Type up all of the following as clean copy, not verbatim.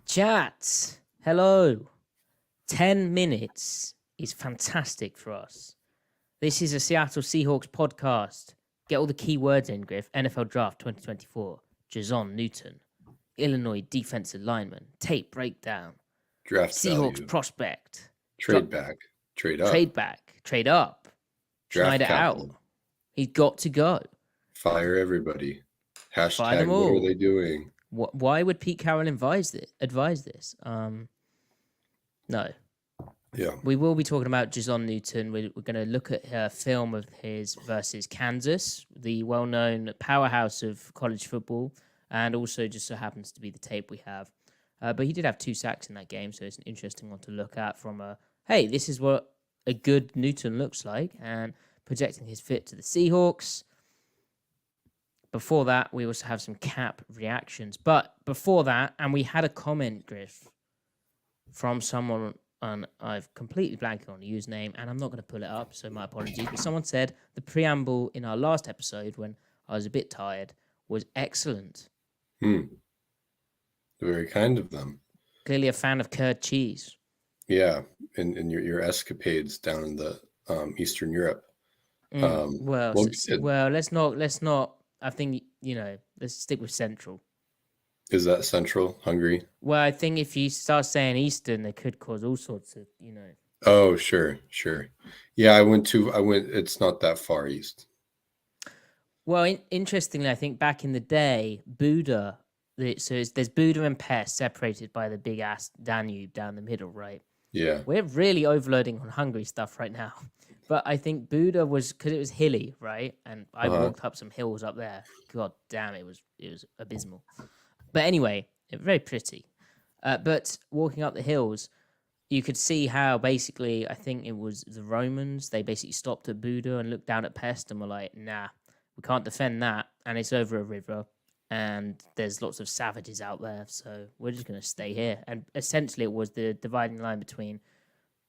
Chat, hello. 10 minutes is fantastic for us. This is a Seattle Seahawks podcast. Get all the key words in, Griff. NFL Draft 2024. Jer'Zhan Newton. Illinois defensive lineman. Tape breakdown. Draft Seahawks value. prospect. Trade back. Trade up. Trade back. Trade up. Draft Schneider capital. out. He's got to go. Fire everybody. Fire them Hashtag what all. are they doing? Why would Pete Carroll advise this? No. Yeah. We will be talking about Jer'Zhan Newton. We're going to look at a film of his versus Kansas, the well-known powerhouse of college football, and also just so happens to be the tape we have. But he did have 2 sacks in that game, so it's an interesting one to look at from hey, this is what a good Newton looks like, and projecting his fit to the Seahawks. Before that, we also have some cap reactions. But before that, and we had a comment, Griff, from someone, and I've completely blanked on the username, and I'm not going to pull it up, so my apologies. But someone said the preamble in our last episode, when I was a bit tired, was excellent. Very kind of them. Clearly a fan of curd cheese. Yeah, and your escapades down in the Eastern Europe. Let's not. I think, let's stick with Central. Is that Central, Hungary? Well, I think if you start saying Eastern, it could cause all sorts of, Oh, sure. Yeah, I went. It's not that far east. Well, interestingly, I think back in the day, Buda. There's Buda and Pest separated by the big ass Danube down the middle, right? Yeah. We're really overloading on Hungary stuff right now. But I think Buda was, because it was hilly, right? And I walked up some hills up there. God damn, it was abysmal. But anyway, very pretty. But walking up the hills, you could see how basically, I think it was the Romans, they basically stopped at Buda and looked down at Pest and were like, nah, we can't defend that. And it's over a river. And there's lots of savages out there. So we're just going to stay here. And essentially it was the dividing line between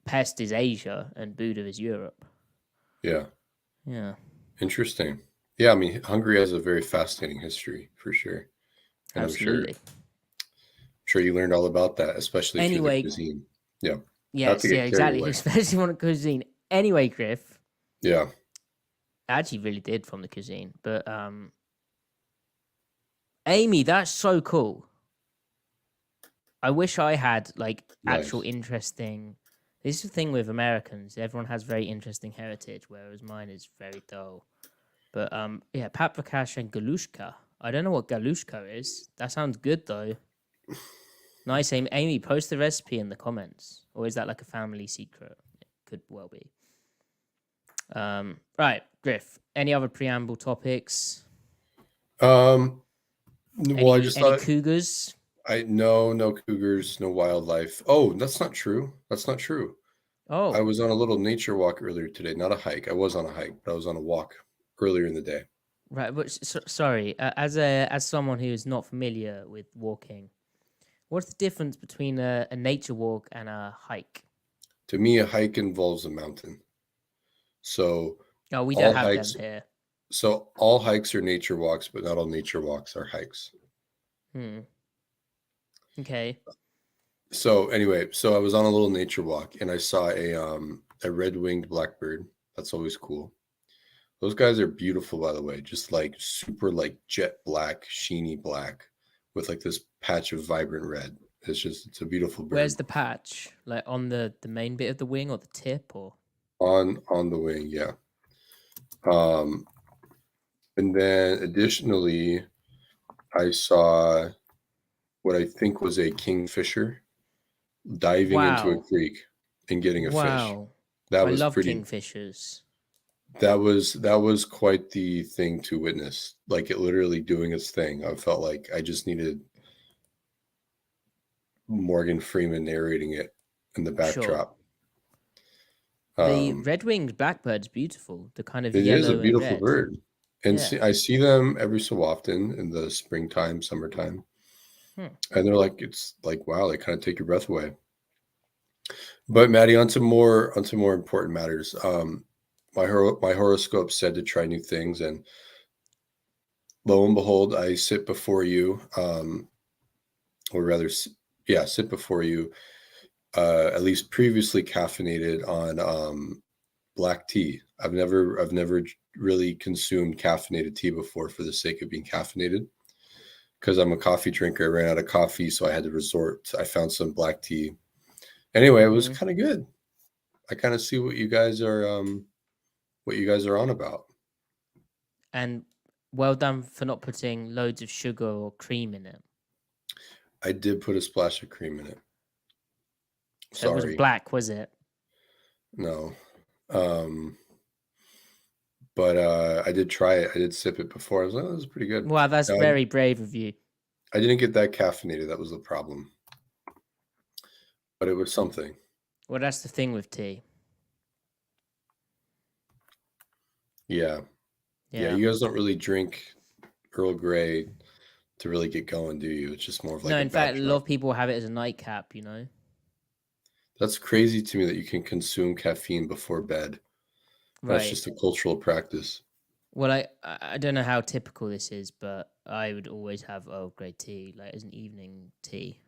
Pest is Asia and Buda is Europe. Yeah. Interesting. Yeah, I mean, Hungary has a very fascinating history for sure. And Absolutely. I'm sure you learned all about that, especially through the cuisine. Yeah. Yes, yeah, exactly. Especially on the cuisine. Anyway, Griff. Yeah. I actually really did from the cuisine. But Amy, that's so cool. I wish I had actual interesting. This is the thing with Americans. Everyone has very interesting heritage, whereas mine is very dull. But paprikash and galushka. I don't know what galushka is. That sounds good though. Nice, Amy. Amy, post the recipe in the comments. Or is that like a family secret? It could well be. Right, Griff. Any other preamble topics? Well, I just thought cougars. No cougars, no wildlife. Oh, that's not true. Oh, I was on a little nature walk earlier today. Not a hike. I was on a hike, but I was on a walk earlier in the day. Right, but sorry. As someone who is not familiar with walking, what's the difference between a nature walk and a hike? To me, a hike involves a mountain. So we don't have them here. So all hikes are nature walks, but not all nature walks are hikes. Okay. So anyway, I was on a little nature walk and I saw a red-winged blackbird. That's always cool. Those guys are beautiful, by the way. Just like super jet black, sheeny black with this patch of vibrant red. It's a beautiful bird. Where's the patch? Like on the main bit of the wing or the tip or? On the wing, yeah. And then additionally, I saw what I think was a kingfisher diving into a creek and getting a fish. I love kingfishers. That was quite the thing to witness. It literally doing its thing. I felt like I just needed Morgan Freeman narrating it in the backdrop. Sure. The red-winged blackbird's beautiful. The kind of it yellow is a beautiful and red. bird. And I see them every so often in the springtime, summertime. And they're it's wow, they kind of take your breath away. But Matty, on to more important matters. My horoscope said to try new things, and lo and behold, I sit before you, or rather, sit before you, at least previously caffeinated on black tea. I've never really consumed caffeinated tea before for the sake of being caffeinated, because I'm a coffee drinker. I ran out of coffee, so I had to I found some black tea. Anyway, it was kind of good. I kind of see what you guys are on about. And well done for not putting loads of sugar or cream in it. I did put a splash of cream in it. So it wasn't black, was it? No. But I did try it. I did sip it before. I was like, oh, this is pretty good. Wow, that's very brave of you. I didn't get that caffeinated. That was the problem. But it was something. Well, that's the thing with tea. Yeah. You guys don't really drink Earl Grey to really get going, do you? It's just more of like no. In fact, a lot of people have it as a nightcap. That's crazy to me that you can consume caffeine before bed. Right. That's just a cultural practice. Well, I don't know how typical this is, but I would always have Earl Grey tea, like as an evening tea.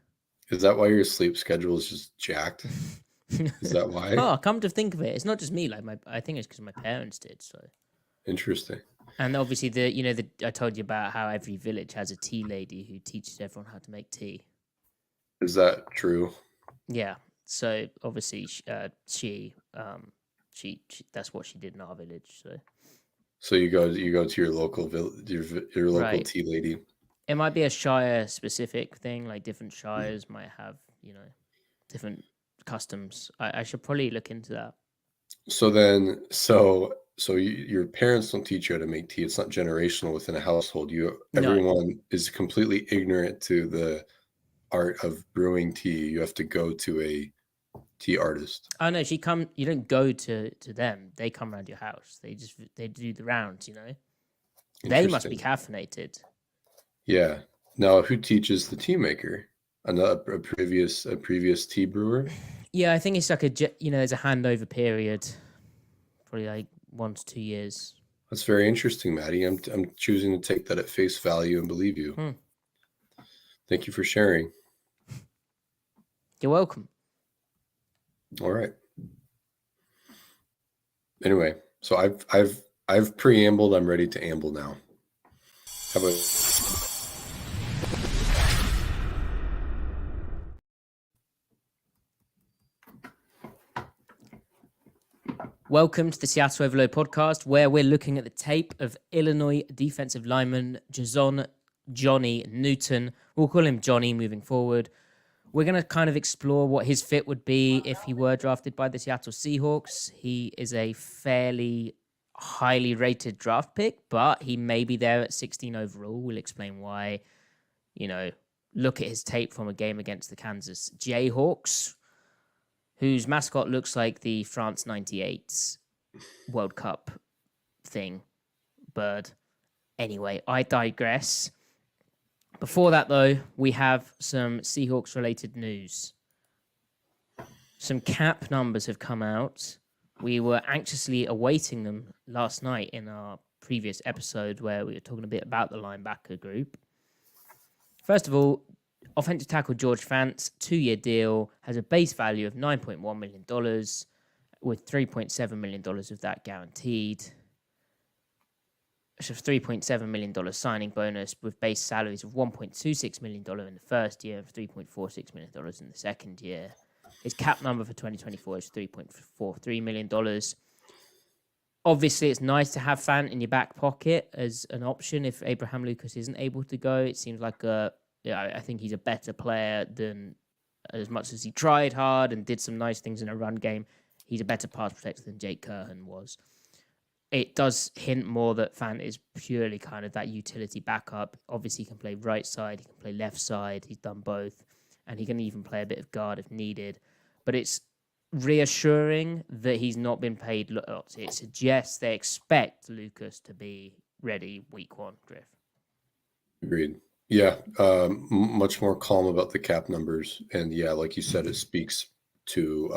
Is that why your sleep schedule is just jacked? Is that why? Oh, come to think of it, it's not just me. Like I think it's because my parents did. So interesting. And obviously, I told you about how every village has a tea lady who teaches everyone how to make tea. Is that true? Yeah. So obviously, she that's what she did in our village. So you go to your local your local right. Tea lady. It might be a shire specific thing. Like different shires might have different customs. I should probably look into that. So your parents don't teach you how to make tea. It's not generational within a household. Everyone is completely ignorant to the art of brewing tea. You have to go to a tea artist. Oh no, you don't go to them. They come around your house. They do the rounds, They must be caffeinated. Yeah. Now, who teaches the tea maker? A previous tea brewer? Yeah, I think it's like there's a handover period, probably like 1 to 2 years. That's very interesting, Matty. I'm choosing to take that at face value and believe you. Thank you for sharing. You're welcome. All right. Anyway, so I've preambled. I'm ready to amble now. How about? Welcome to the Seattle Overload podcast, where we're looking at the tape of Illinois defensive lineman Jer'Zhan Johnny Newton. We'll call him Johnny moving forward. We're going to kind of explore what his fit would be if he were drafted by the Seattle Seahawks. He is a fairly highly rated draft pick, but he may be there at 16 overall. We'll explain why. Look at his tape from a game against the Kansas Jayhawks, whose mascot looks like the France 98 World Cup thing, bird. Anyway, I digress. Before that, though, we have some Seahawks-related news. Some cap numbers have come out. We were anxiously awaiting them last night in our previous episode where we were talking a bit about the linebacker group. First of all, offensive tackle George Fant's 2-year deal has a base value of $9.1 million, with $3.7 million of that guaranteed. So $3.7 million signing bonus with base salaries of $1.26 million in the first year and $3.46 million in the second year. His cap number for 2024 is $3.43 million. Obviously, it's nice to have Fant in your back pocket as an option if Abraham Lucas isn't able to go. It seems like I think he's a better player than, as much as he tried hard and did some nice things in a run game, he's a better pass protector than Jake Curhan was. It does hint more that Fant is purely kind of that utility backup. Obviously, he can play right side, he can play left side, he's done both, and he can even play a bit of guard if needed. But it's reassuring that he's not been paid lots. It suggests they expect Lucas to be ready week 1, Griff. Agreed. Yeah, much more calm about the cap numbers. And yeah, like you said, it speaks to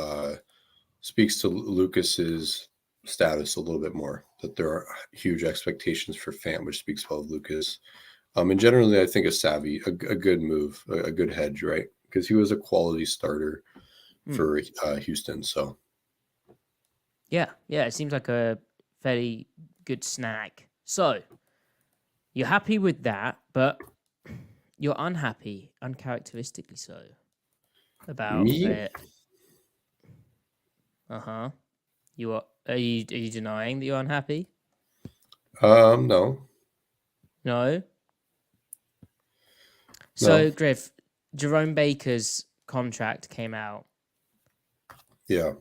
Lucas's status a little bit more, that there are huge expectations for Fant, which speaks well of Lucas. And generally, I think a good move, a good hedge, right? because he was a quality starter for Houston. So yeah, it seems like a fairly good snag. So you're happy with that, but you're unhappy, uncharacteristically so, about me, it. You are you denying that you're unhappy? no, No. no, So Griff, Jerome Baker's contract came out, yeah,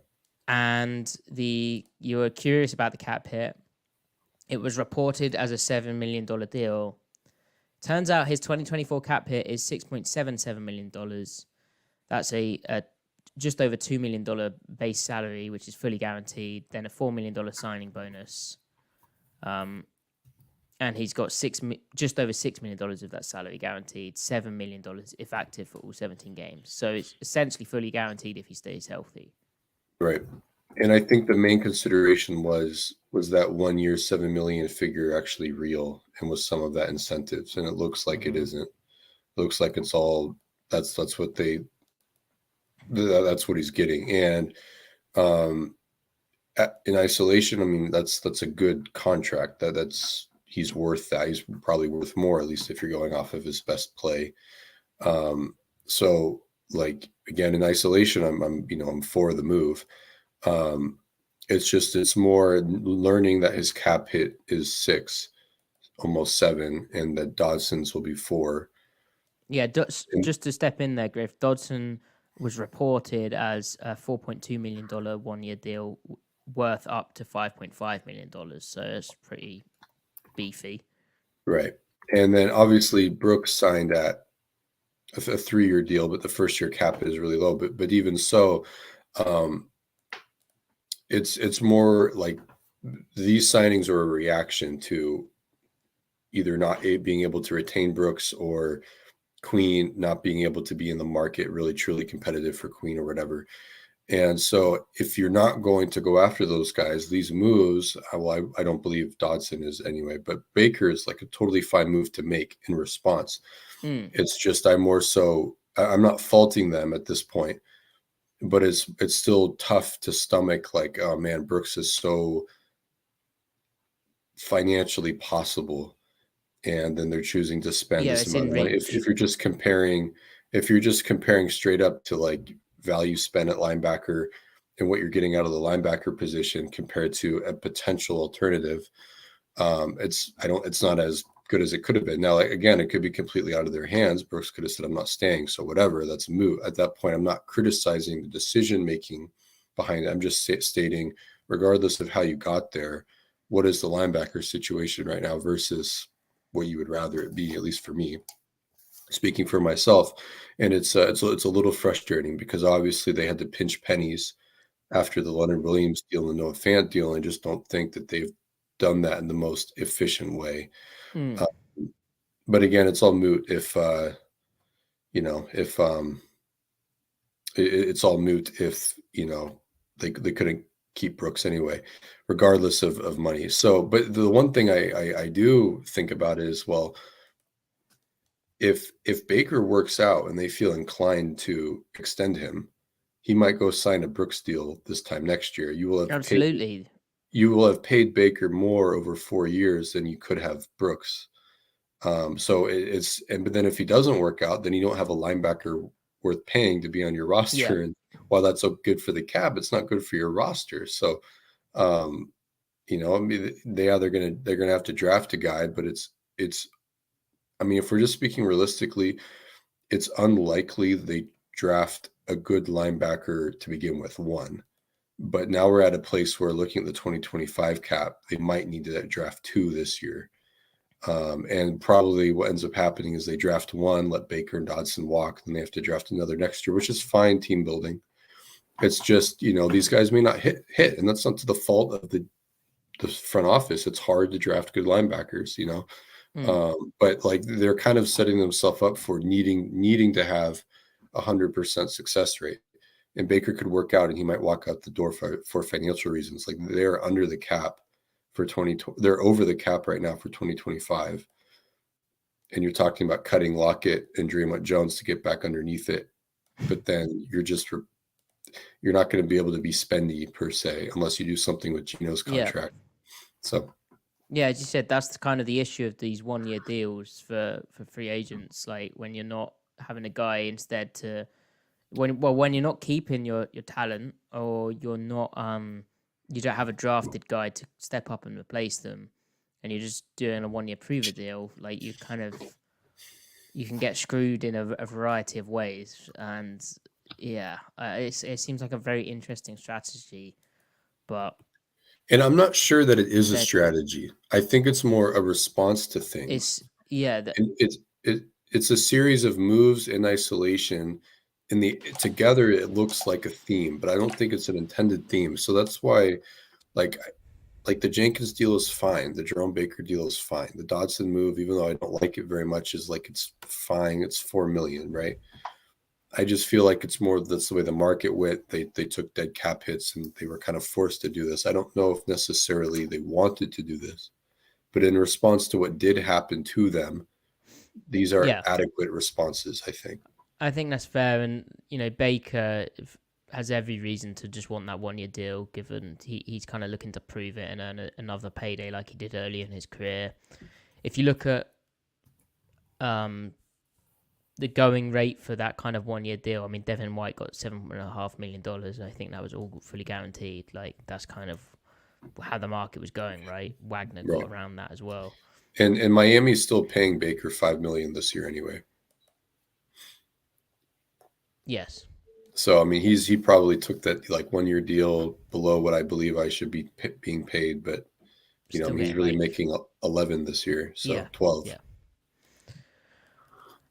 and you were curious about the cap hit. It was reported as a $7 million deal. Turns out his 2024 cap hit is $6.77 million. That's a just over $2 million base salary, which is fully guaranteed, then a $4 million signing bonus. And he's got just over $6 million of that salary guaranteed, $7 million if active for all 17 games. So it's essentially fully guaranteed if he stays healthy. right. And I think the main consideration was that 1 year, 7 million figure actually real, and was some of that incentives? And it looks like it isn't. It looks like it's all that's what that's what he's getting. And in isolation, I mean, that's a good contract. He's worth that. He's probably worth more, at least if you're going off of his best play. So like, again, in isolation, I'm for the move. It's more learning that his cap hit is 6, almost 7, and that Dodson's will be 4. Yeah, just to step in there, Griff, Dodson was reported as a $4.2 million 1 year deal worth up to $5.5 million. So it's pretty beefy. Right. And then obviously Brooks signed at a 3-year deal, but the first year cap is really low. But even so, it's more like these signings are a reaction to either not being able to retain Brooks, or Queen not being able to be in the market really truly competitive for Queen or whatever. And so if you're not going to go after those guys, these moves, I don't believe Dodson is anyway, but Baker is like a totally fine move to make in response. It's just I'm not faulting them at this point, but it's still tough to stomach, like, oh man, Brooks is so financially possible, and then they're choosing to spend this amount of money. If you're just comparing straight up to like value spent at linebacker and what you're getting out of the linebacker position compared to a potential alternative, it's not as good as it could have been. Now, like, again, it could be completely out of their hands. Brooks could have said, I'm not staying, so whatever, that's moot. At that point, I'm not criticizing the decision making behind it. I'm just stating, regardless of how you got there, what is the linebacker situation right now versus what you would rather it be, at least for me, speaking for myself. And it's a little frustrating because obviously they had to pinch pennies after the Leonard Williams deal and Noah Fant deal, and I just don't think that they've done that in the most efficient way. But again, it's all moot if it's all moot if they couldn't keep Brooks anyway, regardless of money. So, but the one thing I do think about is, well, if Baker works out and they feel inclined to extend him, he might go sign a Brooks deal this time next year. You will have paid Baker more over 4 years than you could have Brooks. So but then if he doesn't work out, then you don't have a linebacker worth paying to be on your roster. Yeah. And while that's so good for the cap, it's not good for your roster. So, I mean, they're gonna have to draft a guy, but I mean, if we're just speaking realistically, it's unlikely they draft a good linebacker to begin with, one. But now we're at a place where, looking at the 2025 cap, they might need to draft 2 this year. And probably what ends up happening is they draft 1, let Baker and Dodson walk, then they have to draft another next year, which is fine team building. It's just, these guys may not hit, and that's not to the fault of the front office. It's hard to draft good linebackers, but like, they're kind of setting themselves up for needing to have 100% success rate. And Baker could work out and he might walk out the door for financial reasons. Like, they're under the cap for 2020. They're over the cap right now for 2025. And you're talking about cutting Lockett and Draymond Jones to get back underneath it but then you're not going to be able to be spendy per se unless you do something with Gino's Yeah. contract. So Yeah, as you said, that's kind of the issue of these 1 year deals for free agents. Like when you're not having a guy instead to when you're not keeping your talent, or you're not you don't have a drafted guy to step up and replace them, and you're just doing a 1 year prover deal, like you can get screwed in a variety of ways. And yeah, it seems like a very interesting strategy, but and I'm not sure that it is a that strategy. I think it's more a response to things. it's yeah that And it's a series of moves in isolation. In the together, it looks like a theme, but I don't think it's an intended theme. So that's why, like, the Jenkins deal is fine. The Jerome Baker deal is fine. The Dodson move, even though I don't like it very much, is like it's fine. It's $4 million, right? I just feel like it's more that's the way the market went. They took dead cap hits and they were kind of forced to do this. I don't know if necessarily they wanted to do this, but in response to what did happen to them, these are yeah. adequate responses, I think. I think that's fair, and Baker has every reason to just want that 1 year deal, given he's kind of looking to prove it and earn another payday like he did early in his career. If you look at the going rate for that kind of 1 year deal, I mean, Devin White got $7.5 million. I think that was all fully guaranteed. Like that's kind of how the market was going, right? Wagner got around that as well. And Miami's still paying Baker $5 million this year anyway. Yes. So I mean, he probably took that like 1 year deal below what I believe I should be being paid, but I mean, he's really making 11 this year, so 12. Yeah.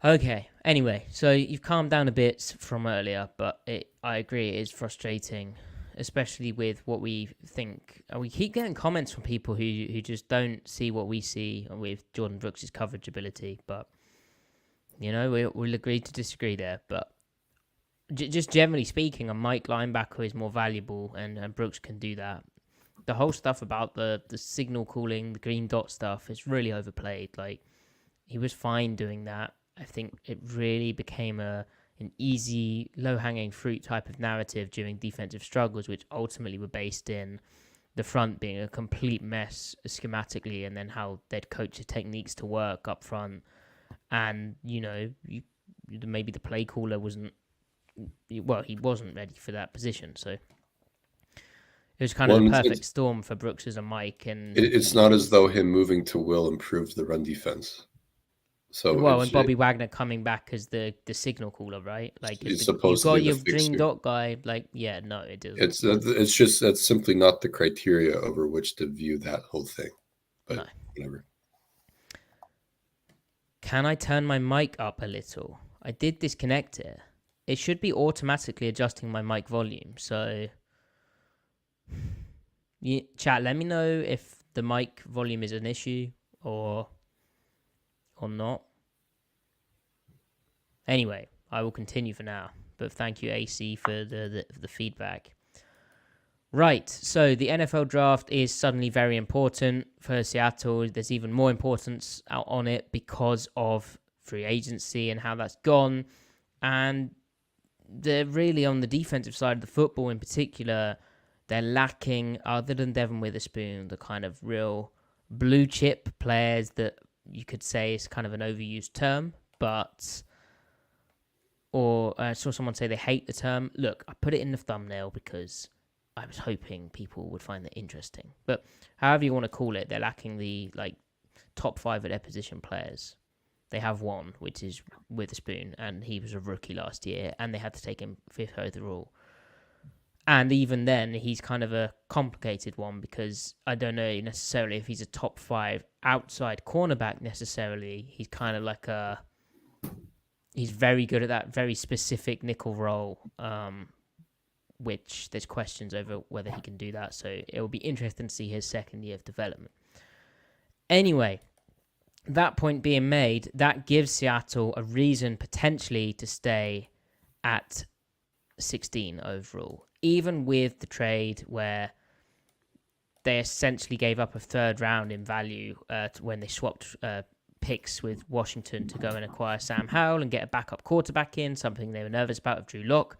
Okay. Anyway, so you've calmed down a bit from earlier, but I agree it is frustrating, especially with what we think. And we keep getting comments from people who just don't see what we see with Jordan Brooks' coverage ability. But we'll agree to disagree there. But just generally speaking, a Mike linebacker is more valuable, and Brooks can do that. The whole stuff about the signal calling, the green dot stuff is really overplayed. Like he was fine doing that. I think it really became an easy, low-hanging fruit type of narrative during defensive struggles, which ultimately were based in the front being a complete mess schematically, and then how they'd coach the techniques to work up front. And, maybe the play caller he wasn't ready for that position. So it was kind of a perfect storm for Brooks as a Mike. And it's not as though him moving to Will improved the run defense. So and Bobby Wagner coming back as the signal caller, right? Like it's supposed you've got to be your the green dot guy. Like, yeah, no, it doesn't. It's just that's simply not the criteria over which to view that whole thing. But no. Whatever. Can I turn my mic up a little? I did disconnect it. It should be automatically adjusting my mic volume. So, chat, let me know if the mic volume is an issue or not. Anyway, I will continue for now. But thank you, AC, for the feedback. Right, so the NFL draft is suddenly very important for Seattle. There's even more importance out on it because of free agency and how that's gone. And they're really on the defensive side of the football in particular. They're lacking, other than Devin Witherspoon, the kind of real blue chip players that you could say is kind of an overused term, or I saw someone say they hate the term. Look, I put it in the thumbnail because I was hoping people would find that interesting. But however you want to call it, they're lacking the top 5 at their position players. They have one, which is Witherspoon, and he was a rookie last year, and they had to take him 5th overall. And even then, he's kind of a complicated one because I don't know necessarily if he's a top 5 outside cornerback necessarily. He's kind of like he's very good at that very specific nickel role, which there's questions over whether he can do that. So it will be interesting to see his second year of development. Anyway, that point being made, that gives Seattle a reason potentially to stay at 16 overall. Even with the trade where they essentially gave up a 3rd round in value when they swapped picks with Washington to go and acquire Sam Howell and get a backup quarterback in, something they were nervous about with Drew Lock.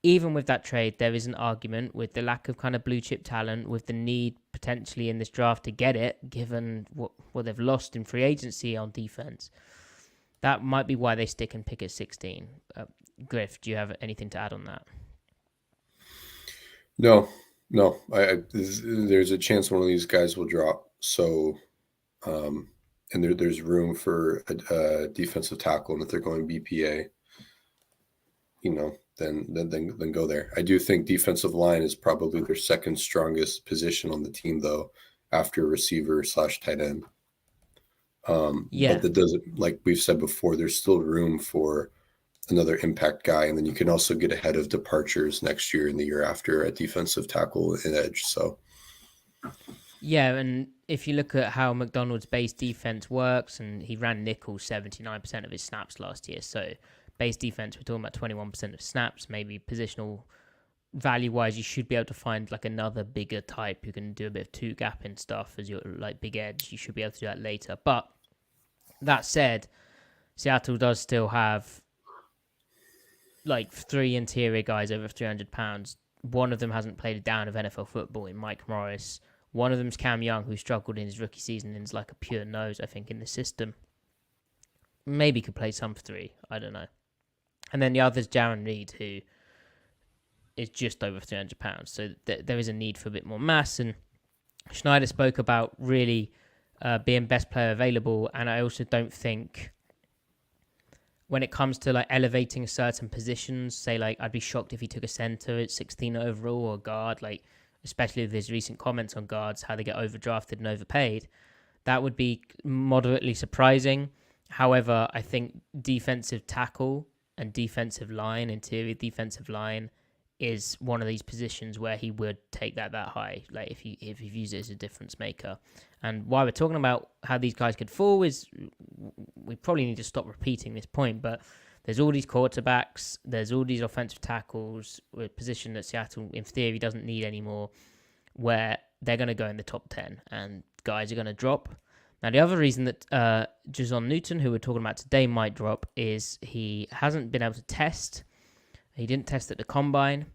Even with that trade, there is an argument with the lack of kind of blue chip talent, with the need potentially in this draft to get it, given what they've lost in free agency on defense. That might be why they stick and pick at 16. Griff, do you have anything to add on that? No. There's a chance one of these guys will drop. So, and there's room for a defensive tackle, and if they're going BPA, then go there. I do think defensive line is probably their second strongest position on the team, though, after receiver / tight end. But that doesn't, like we've said before, there's still room for another impact guy, and then you can also get ahead of departures next year and the year after at defensive tackle and edge. So, yeah, and if you look at how McDonald's base defense works, and he ran nickel 79% of his snaps last year, so base defense, we're talking about 21% of snaps. Maybe positional value-wise, you should be able to find like another bigger type who can do a bit of two-gap and stuff as your like big edge. You should be able to do that later. But that said, Seattle does still have like 3 interior guys over 300 pounds. One of them hasn't played a down of NFL football in Mike Morris. One of them's Cam Young, who struggled in his rookie season and is like a pure nose, I think, in the system. Maybe could play some for 3. I don't know. And then the other's Jaron Reed, who is just over 300 pounds. So there is a need for a bit more mass. And Schneider spoke about really being best player available. And I also don't think when it comes to like elevating certain positions, say like I'd be shocked if he took a center at 16 overall or guard, like especially with his recent comments on guards, how they get overdrafted and overpaid. That would be moderately surprising. However, I think defensive tackle and defensive line, interior defensive line, is one of these positions where he would take that high, like if he views it as a difference maker. And why we're talking about how these guys could fall is we probably need to stop repeating this point, but there's all these quarterbacks, there's all these offensive tackles, a position that Seattle in theory doesn't need anymore, where they're going to go in the top 10 and guys are going to drop. Now, the other reason that Jer'Zhan Newton, who we're talking about today, might drop is he hasn't been able to test. He didn't test at the Combine,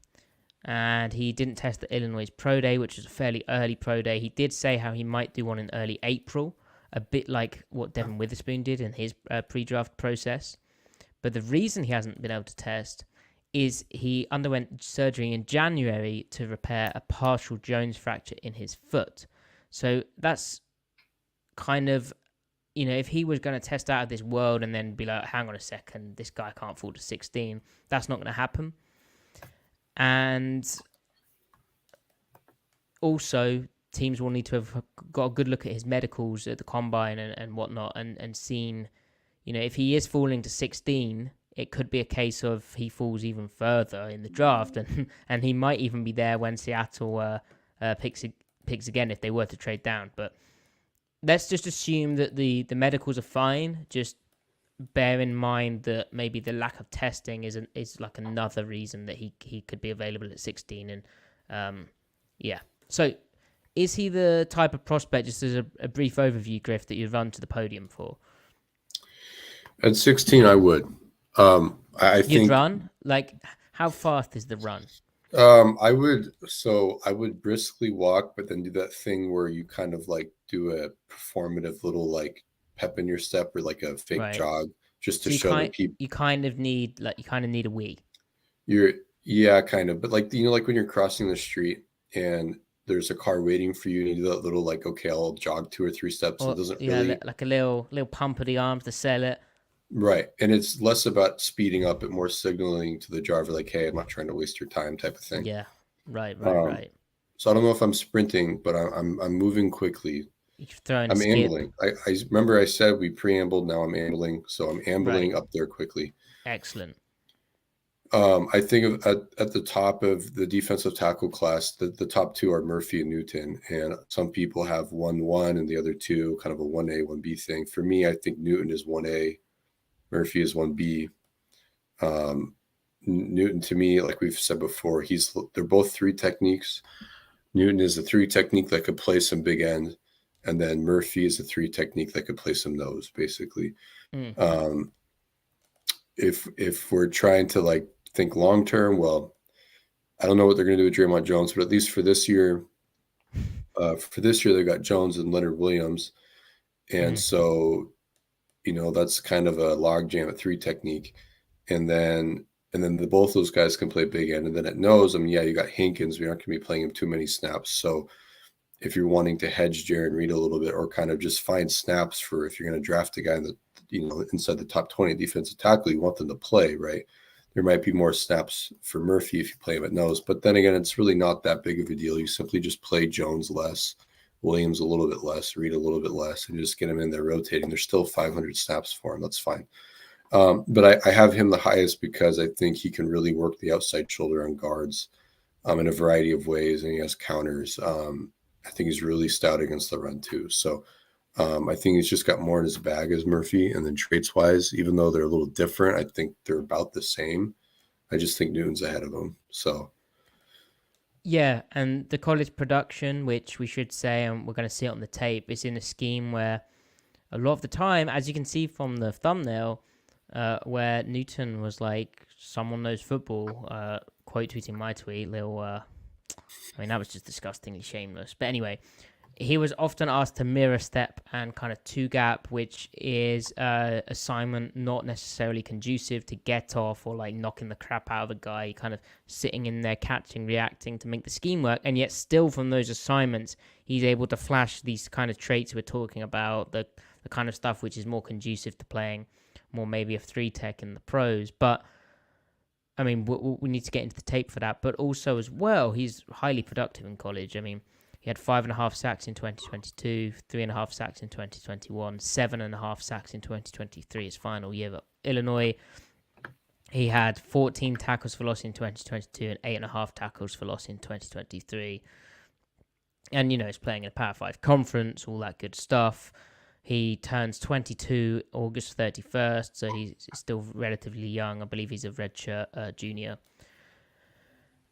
and he didn't test at Illinois' Pro Day, which is a fairly early Pro Day. He did say how he might do one in early April, a bit like what Devin Witherspoon did in his pre-draft process. But the reason he hasn't been able to test is he underwent surgery in January to repair a partial Jones fracture in his foot. So that's kind of, if he was going to test out of this world and then be like, hang on a second, this guy can't fall to 16, that's not going to happen. And also, teams will need to have got a good look at his medicals at the Combine and whatnot and seen, if he is falling to 16, it could be a case of he falls even further in the draft and he might even be there when Seattle picks again if they were to trade down. But let's just assume that the medicals are fine. Just bear in mind that maybe the lack of testing is like another reason that he could be available at 16. And so is he the type of prospect, just as a brief overview, Griff, that you'd run to the podium for? At 16, I would. I think you'd run? Like, how fast is the run? I would briskly walk, but then do that thing where you kind of like do a performative little like pep in your step or like a fake jog just to show that people. You kind of need a wee. Kind of, but like like when you're crossing the street and there's a car waiting for you, and you do that little like, okay, I'll jog 2 or 3 steps. It doesn't really like a little pump of the arms to sell it. Right. And it's less about speeding up, but more signaling to the driver, like, hey, I'm not trying to waste your time type of thing. Yeah. Right. So I don't know if I'm sprinting, but I'm moving quickly. I'm ambling. I remember I said we preambled, now I'm ambling. So I'm ambling up there quickly. Excellent. I think at the top of the defensive tackle class, the top 2 are Murphy and Newton. And some people have 1-1 and the other 2 kind of a 1A, 1B thing. For me, I think Newton is 1A. Murphy is 1B. Newton, to me, like we've said before, they're both 3 techniques. Newton is a 3 technique that could play some big end. and then Murphy is a 3 technique that could play some nose, basically. Mm. If we're trying to like think long term, well, I don't know what they're going to do with Draymond Jones, but at least for this year, they've got Jones and Leonard Williams, and so that's kind of a logjam at 3 technique, and then both those guys can play big end, and then at nose, you got Hankins. We aren't going to be playing him too many snaps, so if you're wanting to hedge Jaron Reed a little bit, or kind of just find snaps for if you're going to draft a guy in the inside the top 20 defensive tackle, you want them to play, right? There might be more snaps for Murphy if you play him at nose, but then again, it's really not that big of a deal. You simply just play Jones less, Williams a little bit less, Reed a little bit less, and just get him in there rotating. There's still 500 snaps for him. That's fine. But I have him the highest because I think he can really work the outside shoulder on guards in a variety of ways, and he has counters. I think he's really stout against the run too. So I think he's just got more in his bag as Murphy. And then traits-wise, even though they're a little different, I think they're about the same. I just think Newton's ahead of him. So yeah, and the college production, which we should say, and we're going to see it on the tape, is in a scheme where a lot of the time, as you can see from the thumbnail, where Newton was like, someone knows football, quote tweeting my tweet, that was just disgustingly shameless. But anyway, he was often asked to mirror step and kind of 2-gap, which is assignment not necessarily conducive to get off or like knocking the crap out of a guy, kind of sitting in there, catching, reacting to make the scheme work. And yet still from those assignments, he's able to flash these kind of traits we're talking about, the kind of stuff which is more conducive to playing more maybe a 3 tech in the pros. But we need to get into the tape for that. But also as well, he's highly productive in college. He had 5.5 sacks in 2022, 3.5 sacks in 2021, 7.5 sacks in 2023, his final year at Illinois. He had 14 tackles for loss in 2022 and 8.5 tackles for loss in 2023. And, he's playing in a Power 5 conference, all that good stuff. He turns 22 August 31st, so he's still relatively young. I believe he's a redshirt junior.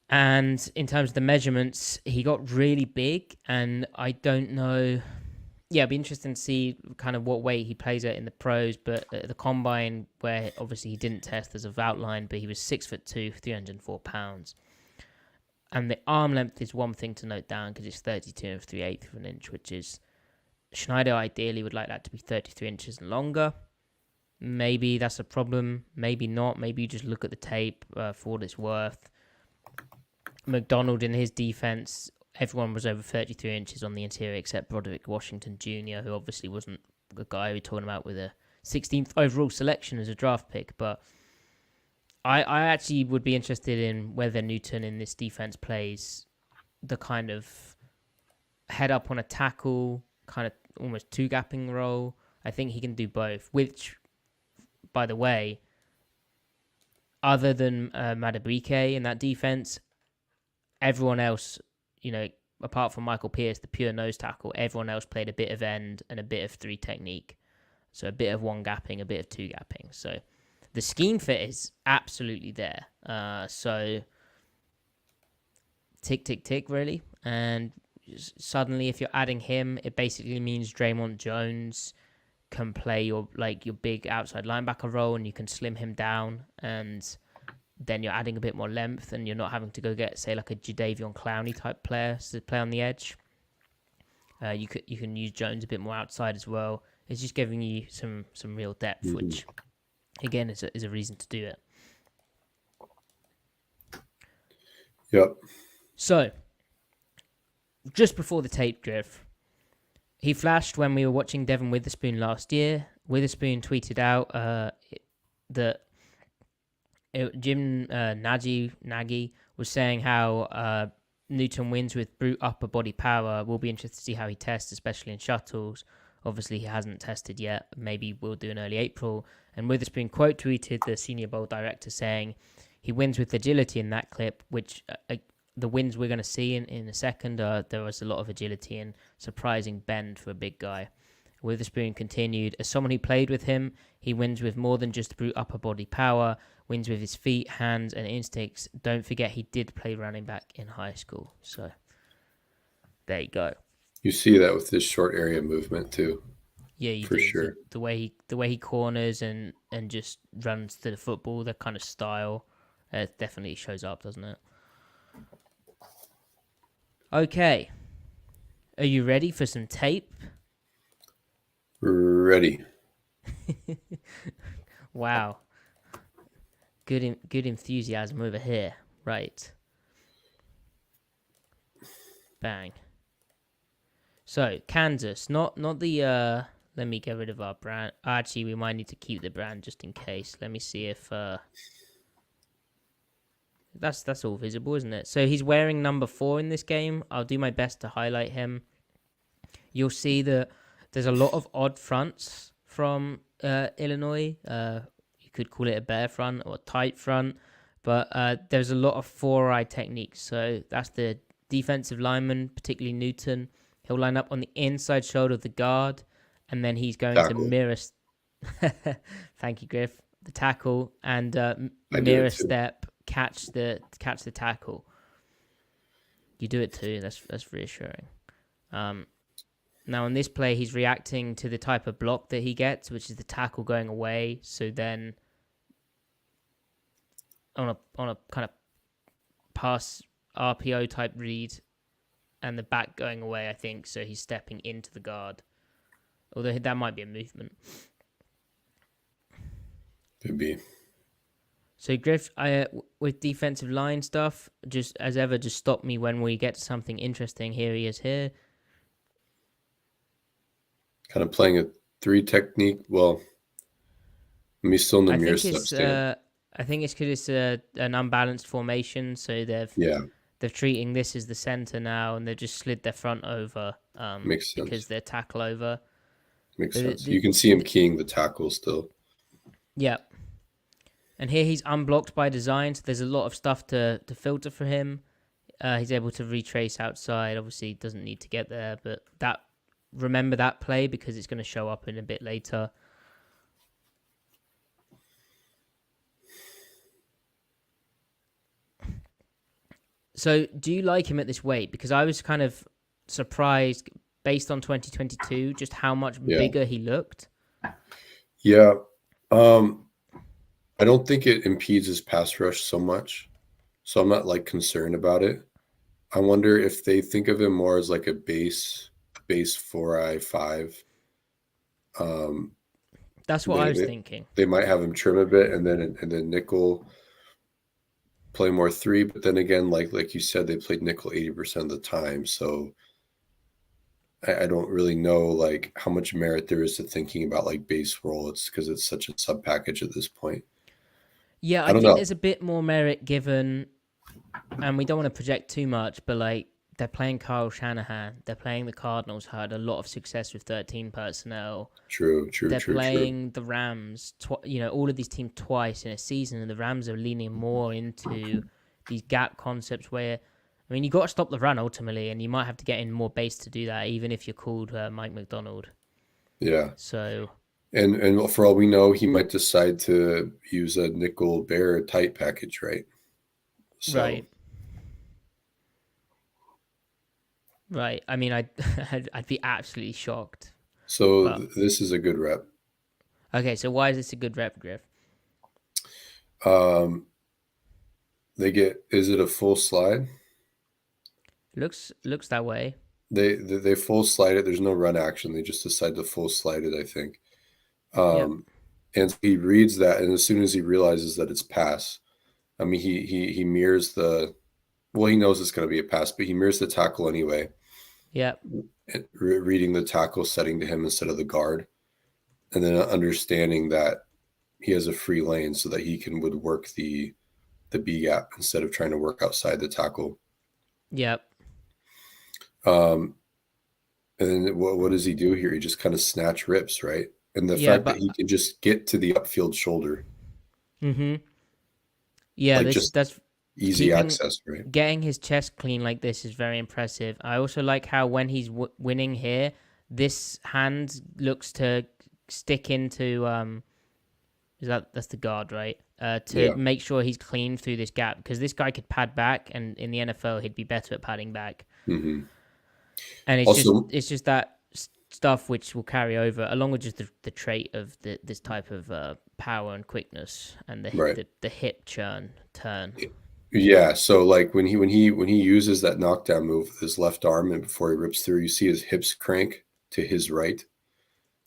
And in terms of the measurements, he got really big, and I don't know. Yeah, it'd be interesting to see kind of what weight he plays at in the pros, but at the combine, where obviously he didn't test as I've outlined, but he was 6'2", 304 pounds. And the arm length is one thing to note down because it's 32 3/8 of an inch, which is Schneider ideally would like that to be 33 inches and longer. Maybe that's a problem, maybe not. Maybe you just look at the tape for what it's worth. McDonald in his defense, everyone was over 33 inches on the interior except Broderick Washington Jr., who obviously wasn't the guy we're talking about with a 16th overall selection as a draft pick. But I actually would be interested in whether Newton in this defense plays the kind of head up on a tackle, kind of almost 2-gapping role. I think he can do both, which, by the way, other than Madubuike in that defense, everyone else, apart from Michael Pierce, the pure nose tackle, everyone else played a bit of end and a bit of 3 technique. So a bit of 1-gapping, a bit of 2-gapping. So the scheme fit is absolutely there. So tick, tick, tick, really. And suddenly, if you're adding him, it basically means Draymond Jones can play your big outside linebacker role, and you can slim him down, and then you're adding a bit more length, and you're not having to go get, say, like a Jadeveon Clowney type player to play on the edge. You can use Jones a bit more outside as well. It's just giving you some real depth, which again is a reason to do it. Yep. So just before the tape, Griff, he flashed when we were watching Devon Witherspoon last year. Witherspoon tweeted out that Jim Nagy was saying how Newton wins with brute upper body power. We'll be interested to see how he tests, especially in shuttles. Obviously, he hasn't tested yet. Maybe we'll do in early April. And Witherspoon quote tweeted the Senior Bowl director saying he wins with agility in that clip, which the wins we're going to see in a second, there was a lot of agility and surprising bend for a big guy. Witherspoon continued, as someone who played with him, he wins with more than just brute upper body power, wins with his feet, hands, and instincts. Don't forget he did play running back in high school. So, there you go. You see that with this short area movement too, Yeah, you for do. sure. The way he corners and just runs to the football, that kind of style, definitely shows up, doesn't it? Okay, are you ready for some tape? Ready. Wow, good enthusiasm over here. Right, bang. So Kansas, not the. Let me get rid of our brand. Actually, we might need to keep the brand just in case. Let me see if that's all visible, isn't it? So he's wearing number 4 in this game. I'll do my best to highlight him. You'll see that there's a lot of odd fronts from Illinois. You could call it a bear front or a tight front, but there's a lot of 4-eye techniques. So that's the defensive lineman, particularly Newton. He'll line up on the inside shoulder of the guard, and then he's going to Tackle. mirror. Thank you, Griff. The tackle and I do mirror it too. step, catch the tackle. You do it too. That's reassuring. Now, in this play, he's reacting to the type of block that he gets, which is the tackle going away. So then, on a kind of pass RPO type read, and the back going away, I think. So he's stepping into the guard. Although that might be a movement. Could be. So Griff, with defensive line stuff, just as ever, just stop me when we get to something interesting. Here he is here. Kind of playing a 3 technique. Well, let me still in the I mirror think step stand. I think it's because it's an unbalanced formation, so they're treating this as the center now, and they've just slid their front over Makes sense. because they're tackle over. Makes sense. You can see him keying the tackle still. Yeah. And here he's unblocked by design, so there's a lot of stuff to filter for him. He's able to retrace outside. Obviously, he doesn't need to get there, but remember that play because it's going to show up in a bit later. So, do you like him at this weight? Because I was kind of surprised, based on 2022, just how much bigger he looked. Yeah. I don't think it impedes his pass rush so much, so I'm not like concerned about it. I wonder if they think of him more as like a base 4-eye 5. That's what I was thinking. They might have him trim a bit and then nickel play more 3, but then again, like you said, they played nickel 80% of the time, so I don't really know like how much merit there is to thinking about like base role. It's because it's such a sub package at this point. Yeah, I think there's a bit more merit given, and we don't want to project too much, but like they're playing Kyle Shanahan, they're playing the Cardinals, who had a lot of success with 13 personnel. True. They're playing the Rams, all of these teams twice in a season, and the Rams are leaning more into these gap concepts where, I mean, you got to stop the run ultimately, and you might have to get in more base to do that, even if you're called Mike McDonald. Yeah. So. And for all we know, he might decide to use a nickel bear tight package, right? So. Right. I mean, I'd be absolutely shocked. So this is a good rep. Okay, so why is this a good rep, Griff? Is it a full slide? Looks that way. They full slide it. There's no run action. They just decide to full slide it, I think. And he reads that, and as soon as he realizes that it's pass, I mean, he mirrors he knows it's going to be a pass, but he mirrors the tackle anyway. Yeah. Reading the tackle setting to him instead of the guard, and then understanding that he has a free lane so that he would work the B gap instead of trying to work outside the tackle. Yep. And then what does he do here? He just kind of snatch rips, right? And the fact that he can just get to the upfield shoulder. Mm-hmm. Yeah, that's easy access, right? Getting his chest clean like this is very impressive. I also like how when he's winning here, this hand looks to stick into that's the guard, right? Make sure he's clean through this gap, because this guy could pad back, and in the NFL he'd be better at padding back. Mm-hmm. And Also, it's just that stuff which will carry over, along with just the trait of this type of power and quickness and right. the hip turn. Yeah, so like when he uses that knockdown move with his left arm and before he rips through, you see his hips crank to his right.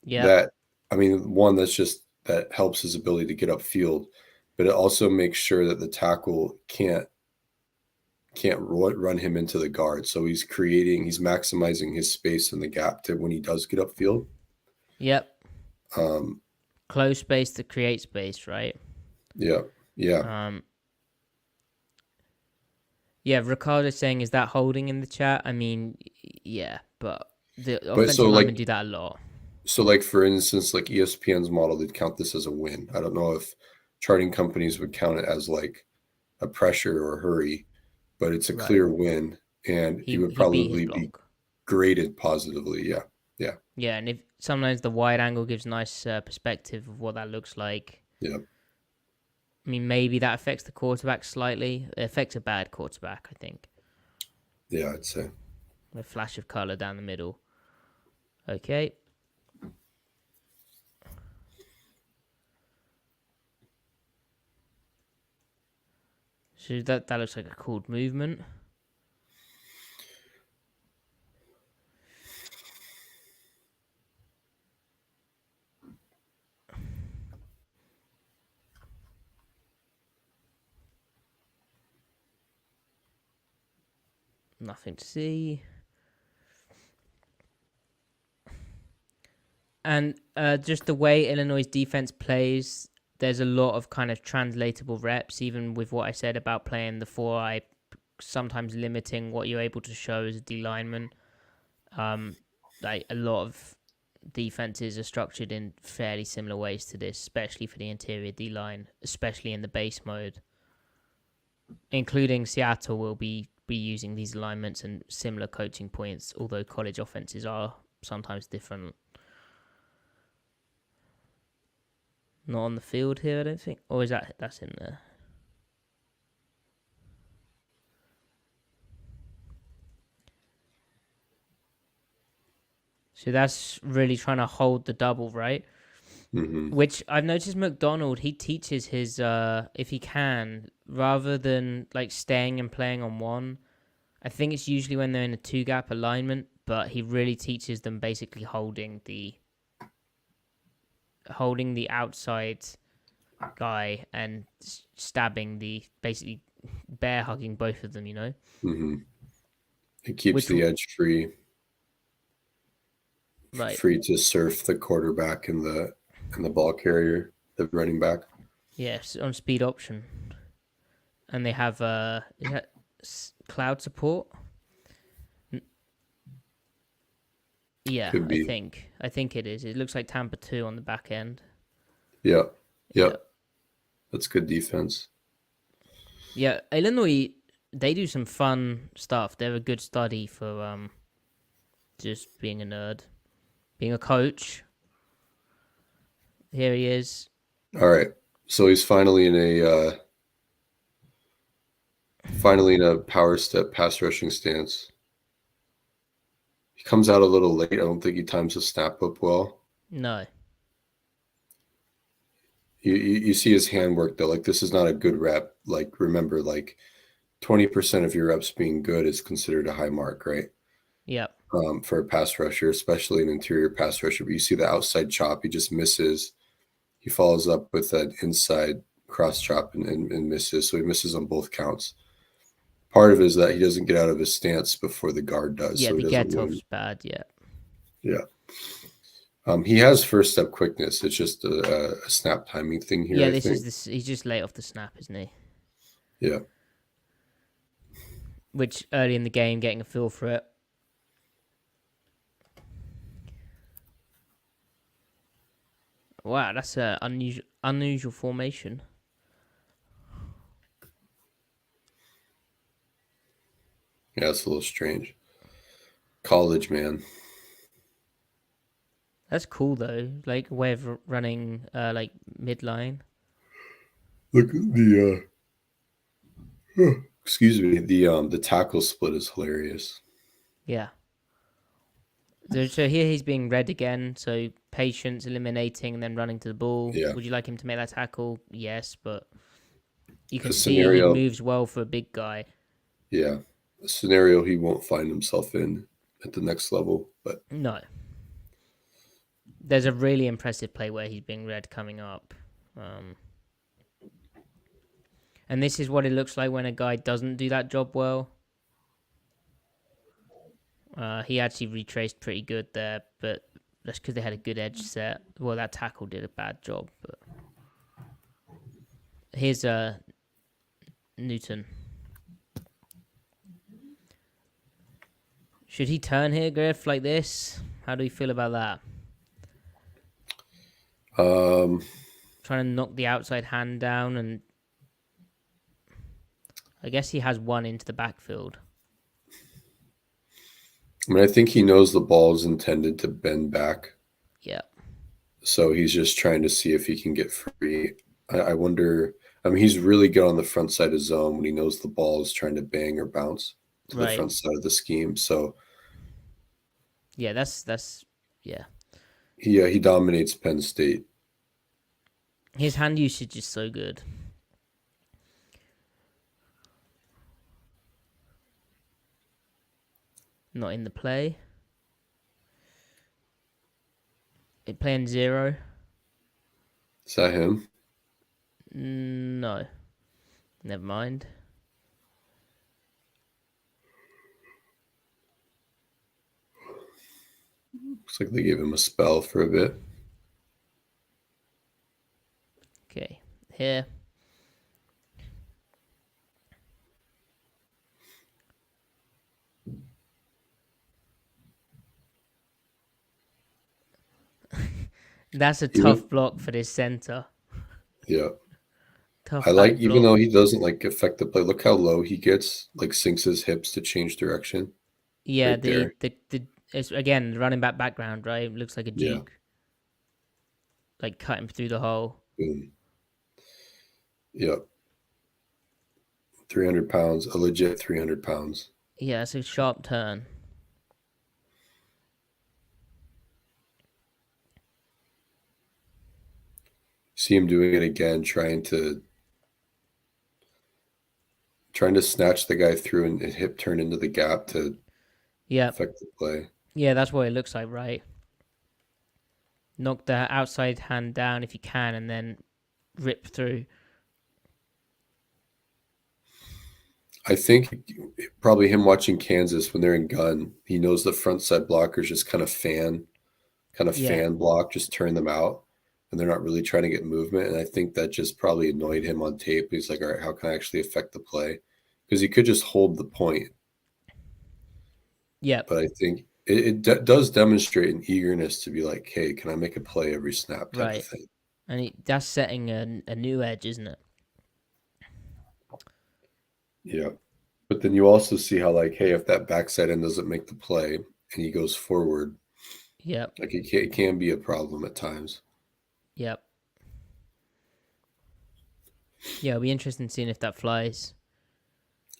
Yep. That I mean, one that's just that helps his ability to get upfield, but it also makes sure that the tackle can't run him into the guard. So he's maximizing his space in the gap to when he does get upfield. Yep. Um, Close space to create space, right? yeah, yeah. Um, yeah, Ricardo's saying, is that holding in the chat? I mean, yeah, but the But offensive linemen do that a lot. so like for instance, like ESPN's model, they'd count this as a win. I don't know if charting companies would count it as like a pressure or hurry, but it's a Right. clear win, and he would He beat his probably be block. graded positively. Yeah, yeah, Yeah, and if sometimes the wide angle gives nice perspective of what that looks like. yeah. I mean, maybe that affects the quarterback slightly. It affects a bad quarterback, I think. Yeah, I'd say. A flash of color down the middle. Okay. So that looks like a cool movement. Nothing to see. And just the way Illinois' defense plays, there's a lot of kind of translatable reps, even with what I said about playing the 4-eye, sometimes limiting what you're able to show as a D lineman. Like a lot of defenses are structured in fairly similar ways to this, especially for the interior D line, especially in the base mode. Including Seattle will be using these alignments and similar coaching points, although college offenses are sometimes different. Not on the field here, I don't think. Or is that's in there? So that's really trying to hold the double, right? Mm-hmm. Which I've noticed McDonald, he teaches his, if he can, rather than like staying and playing on one, I think it's usually when they're in a 2-gap alignment, but he really teaches them basically holding the outside guy and stabbing basically bear hugging both of them, you know? Mm-hmm. It keeps Which, the edge right. free to surf the quarterback and the ball carrier, the running back. Yes, on speed option. And they have is that cloud support? Yeah, Could be. I think it is. It looks like Tampa 2 on the back end. Yeah. Yeah. Yep. That's good defense. Yeah, Illinois, they do some fun stuff. They're a good study for just being a nerd, being a coach. Here he is. All right. So he's finally in a power step pass rushing stance. He comes out a little late. I don't think he times the snap up well. No. You see his handwork though. Like this is not a good rep. Like remember, like 20% of your reps being good is considered a high mark, right? Yep. For a pass rusher, especially an interior pass rusher. But you see the outside chop, he just misses. He follows up with that inside cross chop and misses. So he misses on both counts. Part of it is that he doesn't get out of his stance before the guard does. Yeah, So he the doesn't get off's win. bad. Yeah. Yeah. He has first step quickness. It's just a snap timing thing here. Yeah, I think. he's just late off the snap, isn't he? Yeah. Which early in the game, getting a feel for it. Wow, that's an unusual formation. Yeah, it's a little strange. College, man. That's cool though. Like a way of running like midline. Look the excuse me, the tackle split is hilarious. Yeah. So here he's being read again. So patience, eliminating, and then running to the ball. Yeah. Would you like him to make that tackle? Yes, but you can A see he scenario. moves well for a big guy. Yeah. A scenario he won't find himself in at the next level. But No. There's a really impressive play where he's being read coming up. And this is what it looks like when a guy doesn't do that job well. He actually retraced pretty good there, but that's because they had a good edge set. Well, that tackle did a bad job. But here's Newton. Should he turn here, Griff, like this? How do you feel about that? Trying to knock the outside hand down, and I guess he has one into the backfield. I mean, I think he knows the ball is intended to bend back. Yeah. So he's just trying to see if he can get free. I wonder. I mean, he's really good on the front side of zone when he knows the ball is trying to bang or bounce to the front side of the scheme. So yeah, that's yeah. He dominates Penn State. His hand usage is so good. Not in the play. It playing 0. Is that him? No. Never mind. Looks like they gave him a spell for a bit. Okay. Here. That's a tough block for this center. Yeah. Tough. I like, even though he doesn't like affect the play, look how low he gets, like sinks his hips to change direction. Yeah, right the it's again running back background, right? It looks like a juke. Like cut him through the hole. Boom. Yep. 300 pounds, a legit 300 pounds. Yeah, it's a sharp turn. See him doing it again, trying to snatch the guy through and hip turn into the gap to affect the play. Yeah, that's what it looks like, right? Knock the outside hand down if you can, and then rip through. I think probably him watching Kansas when they're in gun, he knows the front side blockers just kind of fan block, just turn them out, and they're not really trying to get movement. And I think that just probably annoyed him on tape. He's like, all right, how can I actually affect the play? Because he could just hold the point. Yeah. But I think it does demonstrate an eagerness to be like, hey, can I make a play every snap type of thing? And that's setting a new edge, isn't it? Yeah. But then you also see how, like, hey, if that backside end doesn't make the play and he goes forward, like it can be a problem at times. Yep. Yeah, it'll be interesting seeing if that flies.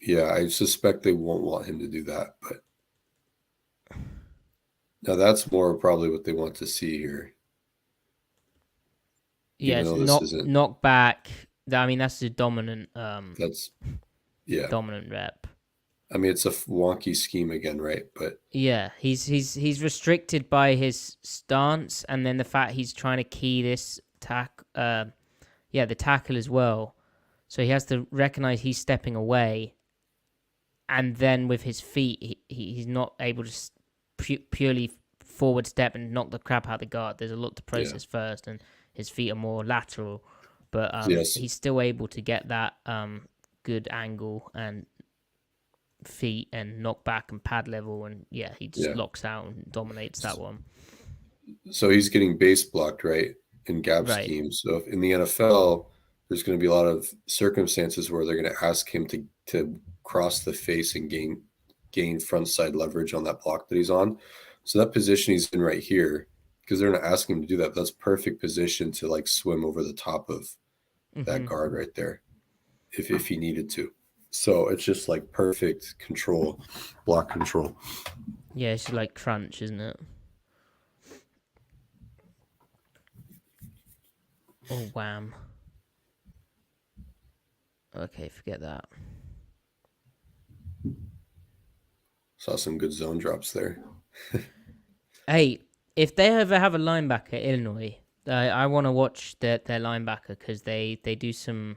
Yeah, I suspect they won't want him to do that, but now that's more probably what they want to see here. Yeah, knock back. I mean, that's the dominant. Dominant rep. I mean, it's a wonky scheme again, right? But yeah, he's restricted by his stance, and then the fact he's trying to key this the tackle as well. So he has to recognize he's stepping away, and then with his feet, he's not able to purely forward step and knock the crap out of the guard. There's a lot to process first, and his feet are more lateral, but he's still able to get that good angle and feet and knock back and pad level, and he just locks out and dominates that one. So he's getting base blocked, right, in gap schemes. So if in the NFL, there's going to be a lot of circumstances where they're going to ask him to cross the face and gain front side leverage on that block that he's on. So that position he's in right here, because they're not asking him to do that, but that's perfect position to like swim over the top of that guard right there if he needed to. So it's just like perfect control, block control. Yeah, it's like crunch, isn't it? or wham. Okay, forget that. Saw some good zone drops there. Hey, if they ever have a linebacker, Illinois, I want to watch their linebacker because they do some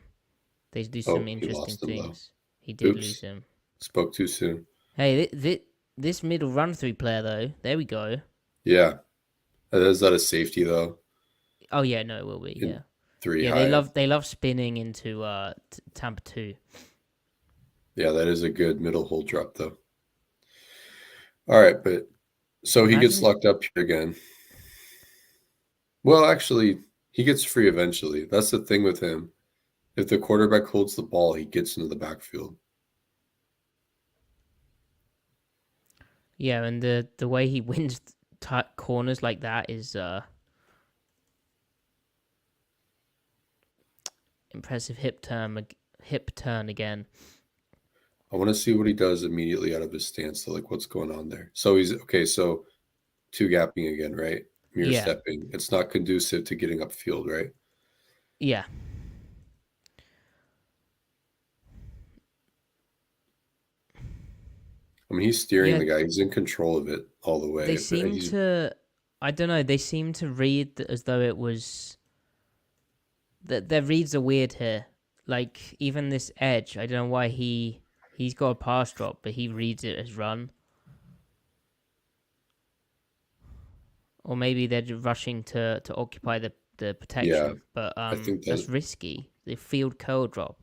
Oh, he interesting lost him though. things. He did lose Oops, him. spoke too soon. Hey, this middle run through player though. There we go. Yeah, is that a safety though? Oh yeah, no, it will be. In Yeah, three yeah. high. They love spinning into Tampa 2. Yeah, that is a good middle hold drop though. All right, but so he gets Imagine. locked up here again. Well, actually, he gets free eventually. That's the thing with him. If the quarterback holds the ball, he gets into the backfield. Yeah, and the way he wins corners like that is impressive hip turn again. I want to see what he does immediately out of his stance. So, like, what's going on there? So he's okay. So two gapping again, right? Mirror Yeah, stepping. It's not conducive to getting upfield, right? yeah. I mean, he's steering Yeah, the guy. He's in control of it all the they way. But seem he's to. I don't know. They seem to read as though it was. Their reads are weird here. Like even this edge, I don't know why he's got a pass drop, but he reads it as run. Or maybe they're just rushing to occupy the yeah. protection, but I think that's that risky. The field curl drop.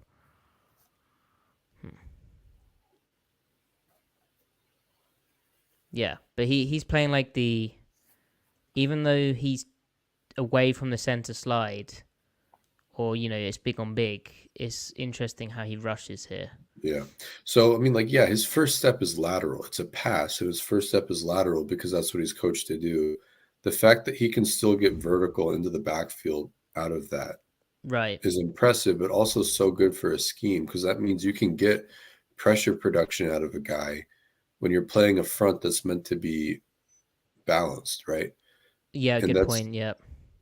Yeah, but he's playing like even though he's away from the center slide, or it's big on big. It's interesting how he rushes here. yeah. So I mean, like, yeah, his first step is lateral. It's a pass, and his first step is lateral because that's what he's coached to do. The fact that he can still get vertical into the backfield out of that Right. is impressive, but also so good for a scheme because that means you can get pressure production out of a guy when you're playing a front that's meant to be balanced, right? Yeah, And good point. Yeah.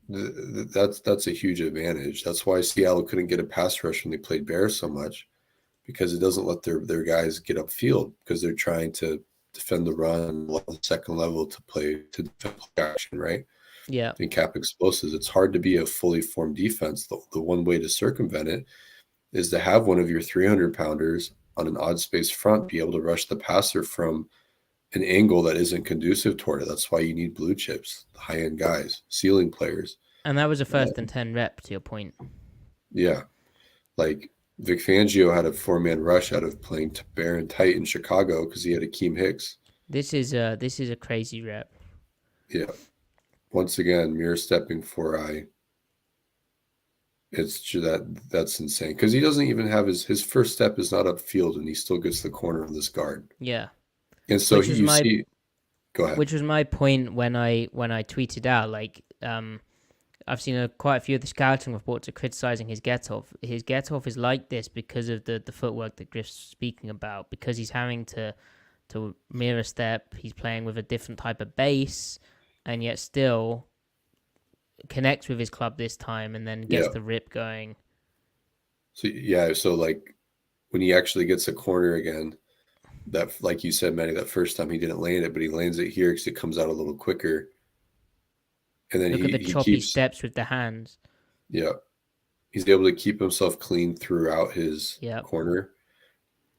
that's a huge advantage. That's why Seattle couldn't get a pass rush when they played Bears so much because it doesn't let their guys get upfield because they're trying to defend the run second level to play to defend action, right? Yeah. And cap explosives. It's hard to be a fully formed defense. The one way to circumvent it is to have one of your 300 pounders on an odd space front be able to rush the passer from an angle that isn't conducive toward it. That's why you need blue chips, high end guys, ceiling players. And that was a Uh, 1st and 10 rep, to your point. yeah, like Vic Fangio had a 4-man rush out of playing bear and tight in Chicago because he had Akeem Hicks. This is a crazy rep. Yeah, once again, mirror stepping 4-eye. It's that's insane because he doesn't even have his first step is not upfield and he still gets the corner of this guard. Yeah. And so Which was you my see, go ahead. which was my point when I tweeted out, like, I've seen quite a few of the scouting reports are criticizing his get off. His get off is like this because of the footwork that Griff's speaking about, because he's having to mirror step. He's playing with a different type of base, and yet still connects with his club this time, and then gets Yeah. the rip going. So yeah, so like when he actually gets a corner again, that like you said, Manny, that first time he didn't land it, but he lands it here because it comes out a little quicker. And then Look at the he choppy keeps, steps with the hands. yeah, he's able to keep himself clean throughout his Yeah, corner.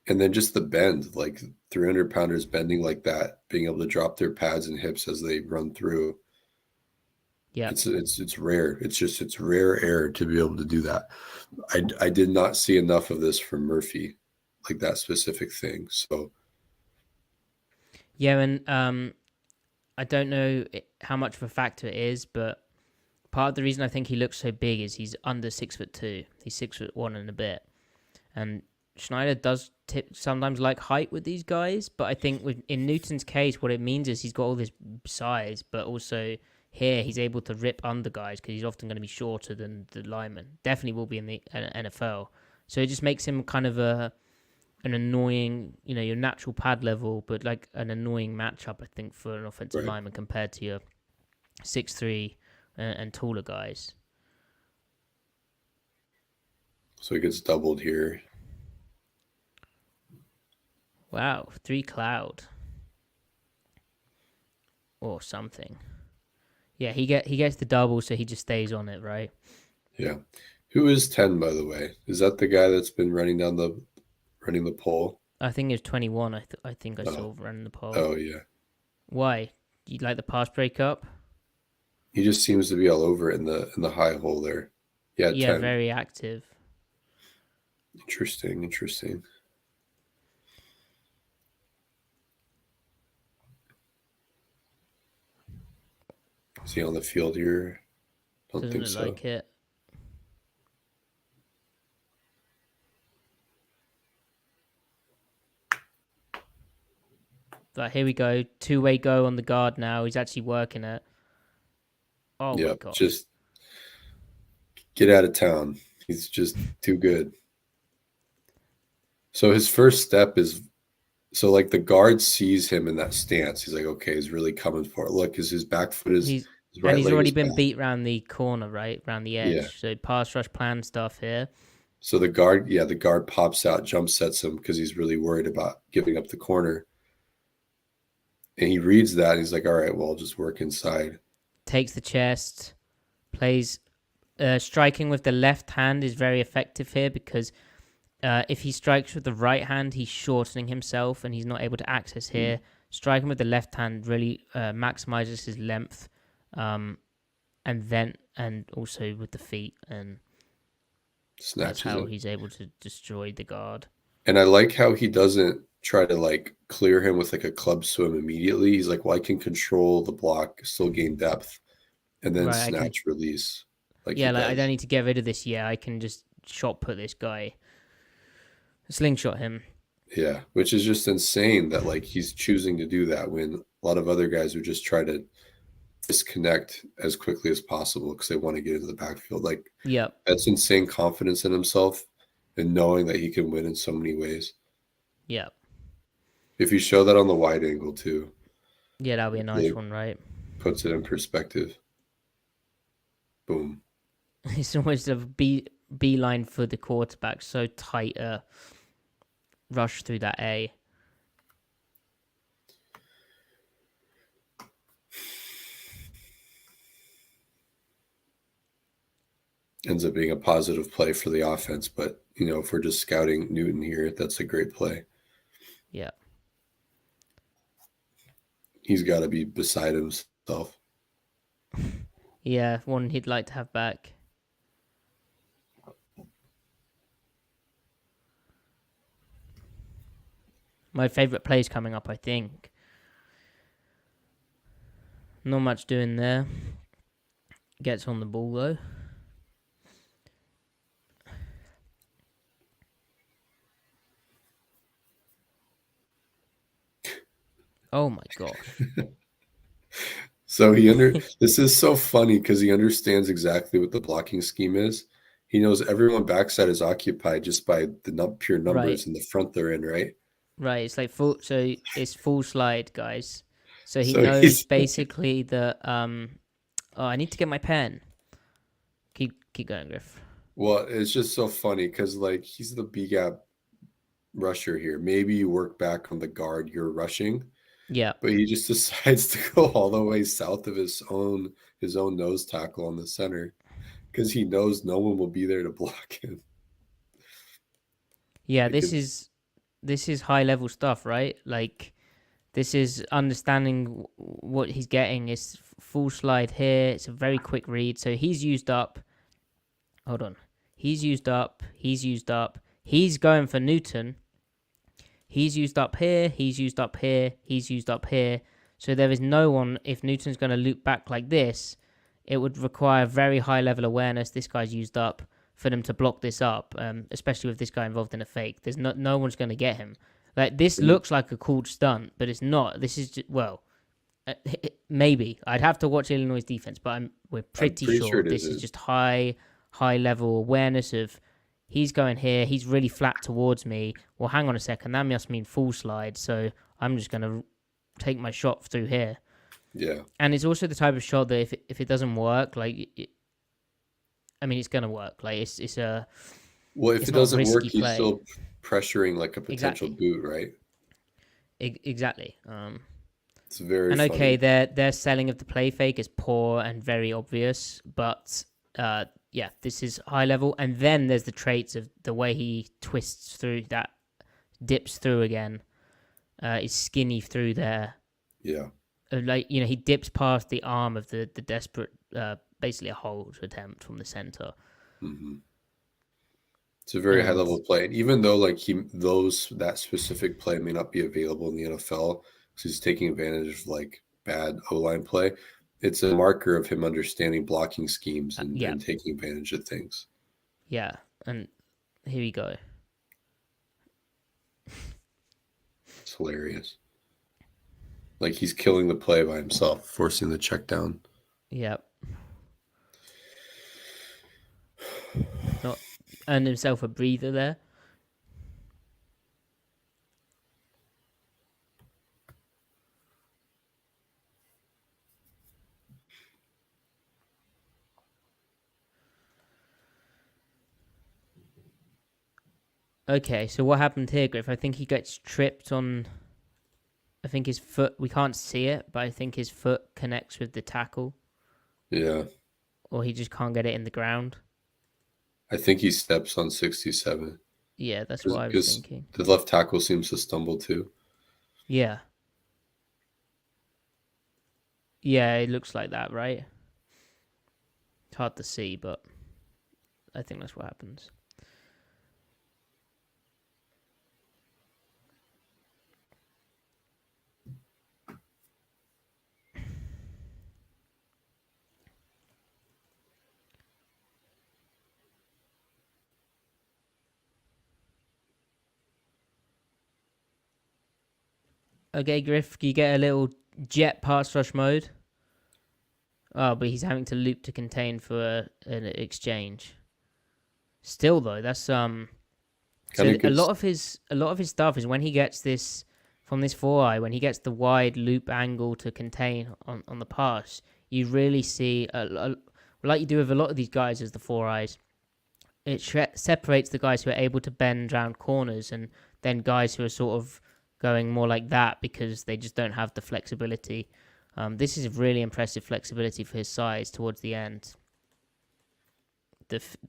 And then just the bend, like 300 pounders bending like that, being able to drop their pads and hips as they run through. yeah. It's rare. It's rare air to be able to do that. I did not see enough of this from Murphy, like that specific thing. So Yeah, and I don't know how much of a factor it is, but part of the reason I think he looks so big is he's under 6'2". He's 6'1" and a bit, and Schneider does sometimes like height with these guys, but I think in Newton's case, what it means is he's got all this size, but also here he's able to rip under guys because he's often going to be shorter than the lineman. Definitely will be in the NFL. So it just makes him kind of an annoying, your natural pad level, but like an annoying matchup, I think, for an offensive right. lineman compared to your 6'3" and taller guys. So he gets doubled here. Wow, 3 cloud. Or something. Yeah, he gets the double, so he just stays on it, right? Yeah. Who is 10, by the way? Is that the guy that's been running the pole? I think it's 21. I think I Oh, saw running the pole. oh yeah. Why? You like the pass breakup? He just seems to be all over it in the high hole there. Yeah, Yeah, 10. very active. Interesting, interesting. Is he on the field here? Don't Doesn't think look so. like it. But here we go. 2-way go on the guard now. He's actually working it. Oh my Yeah, gosh. just get out of town. He's just too good. So his first step is so like the guard sees him in that stance. He's like, okay, he's really coming for it. Look, his back foot is He's his and right he's leg already is been back. beat round the corner, right? Round the Yeah. edge. So pass rush plan stuff here. So the guard pops out, jump sets him because he's really worried about giving up the corner. And he reads that and he's like, all right, well, I'll just work inside. Takes the chest. Plays striking with the left hand is very effective here because if he strikes with the right hand, he's shortening himself and he's not able to access here. Striking with the left hand really maximizes his length, and also with the feet, and that's Snatches how him. he's able to destroy the guard. And I like how he doesn't try to like clear him with like a club swim immediately. He's like, well, I can control the block, still gain depth, and then Right, snatch release. Like yeah, he like I does. don't need to get rid of this. Yeah, I can just shot put this guy, slingshot him. Yeah, which is just insane that like he's choosing to do that when a lot of other guys would just try to disconnect as quickly as possible because they want to get into the backfield. Like Yep. that's insane confidence in himself and knowing that he can win in so many ways. Yep. If you show that on the wide angle too, Yeah, that'll be a it nice really one, right? puts it in perspective. Boom. It's almost a beeline for the quarterback. So tight, rush through that A. Ends up being a positive play for the offense, but you know, if we're just scouting Newton here, that's a great play. Yeah. He's got to be beside himself. Yeah, one he'd like to have back. My favourite play's coming up, I think. Not much doing there. Gets on the ball, though. Oh my gosh. So this is so funny because he understands exactly what the blocking scheme is. He knows everyone backside is occupied just by the pure numbers Right. in the front they're in, right? Right, it's like full. So it's full slide, guys. So he So knows he's basically that. Oh, I need to get my pen. Keep going, Griff. well, it's just so funny because like he's the B gap rusher here. Maybe you work back on the guard you're rushing, Yeah. but he just decides to go all the way south of his own nose tackle on the center because he knows no one will be there to block him. Yeah, Like this is high level stuff, right? Like this is understanding what he's getting. Is full slide here. It's a very quick read. So he's used up. Hold on. He's used up. He's used up. He's going for Newton. He's used up here. He's used up here. He's used up here. So there is no one. If Newton's going to loop back like this, it would require very high level awareness. This guy's used up for them to block this up, especially with this guy involved in a fake. There's no one's going to get him. Like this looks like a cool stunt, but it's not. This is just, maybe I'd have to watch Illinois' defense, but we're pretty sure this is just high level awareness of he's going here, he's really flat towards me. Well, hang on a second, that must mean full slide, so I'm just going to take my shot through here. Yeah. And it's also the type of shot that if it doesn't work, like, it's going to work. Like, it's a Well, if it's it not doesn't work, risky he's play. still pressuring like a potential Exactly. boot, right? Exactly. It's very And okay, funny. their selling of the play fake is poor and very obvious, but yeah, this is high level. And then there's the traits of the way he twists through that, dips through again, is skinny through there. Yeah. Like he dips past the arm of the desperate, basically a hold attempt from the center, Hmm. It's a very high and level play. And even though like that specific play may not be available in the NFL because he's taking advantage of like bad O-line play, it's a marker of him understanding blocking schemes yeah, and taking advantage of things. yeah, and here we go. It's hilarious. Like he's killing the play by himself, forcing the check down. Yeah, not earned himself a breather there. Okay, so what happened here, Griff? I think he gets tripped on. I think his foot. We can't see it, but I think his foot connects with the tackle, Yeah. or he just can't get it in the ground. I think he steps on 67 Yeah, that's what I was because thinking. the left tackle seems to stumble too. Yeah, yeah, it looks like that, right? It's hard to see, but I think that's what happens. Okay, Griff, you get a little jet pass rush mode. Oh, but he's having to loop to contain for an exchange. Still though, that's Kind so of good. a lot of his stuff is when he gets this from this four eye, when he gets the wide loop angle to contain on the pass, you really see like you do with a lot of these guys as the four eyes. It separates the guys who are able to bend round corners and then guys who are sort of going more like that because they just don't have the flexibility. This is really impressive flexibility for his size towards the end.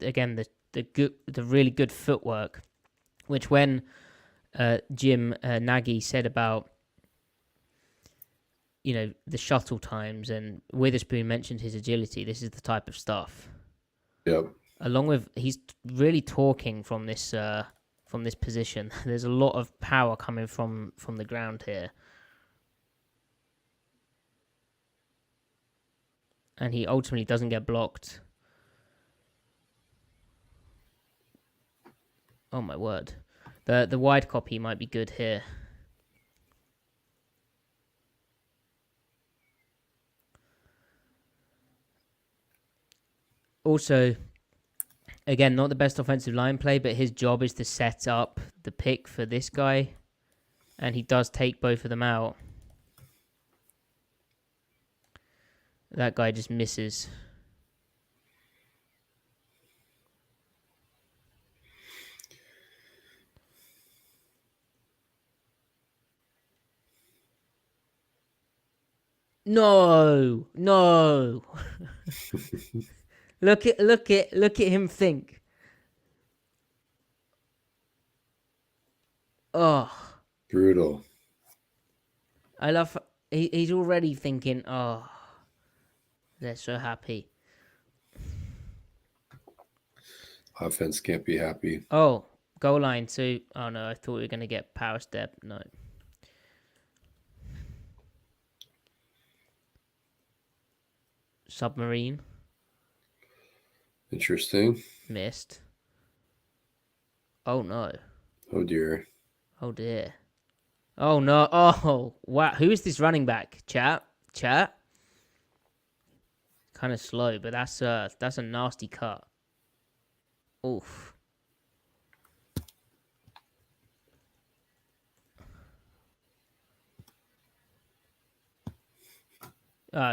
Again the really good footwork, which when Jim Nagy said about the shuttle times, and Witherspoon mentioned his agility. This is the type of stuff. Yep. Along with he's really talking from this position. There's a lot of power coming from the ground here, and he ultimately doesn't get blocked. Oh my word, the wide copy might be good here. Also, again, not the best offensive line play, but his job is to set up the pick for this guy, and he does take both of them out. That guy just misses. No, no. look at him think. Oh, Brutal. I love. He's already thinking. Oh, they're so happy. Offense can't be happy. Oh, goal line too. Oh no, I thought we were gonna get power step. No. Submarine Interesting. missed. Oh no. Oh dear. Oh dear. Oh no. Oh wow. Who is this running back? Chat. Kind of slow, but that's a nasty cut. Oof.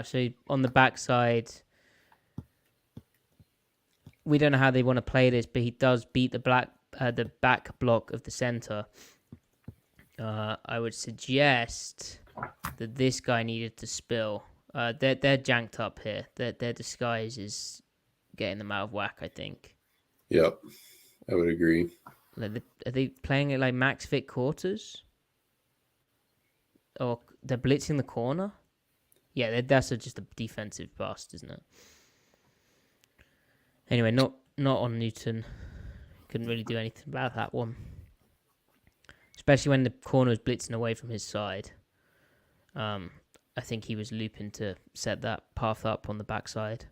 So on the backside, we don't know how they want to play this, but he does beat the back block of the center. I would suggest that this guy needed to spill. They're janked up here. Their disguise is getting them out of whack, I think. Yep, I would agree. Like, are they playing it like max fit quarters? Or they're blitzing the corner? Yeah, that's just a defensive bust, isn't it? Anyway, not on Newton. Couldn't really do anything about that one. Especially when the corner was blitzing away from his side. I think he was looping to set that path up on the backside.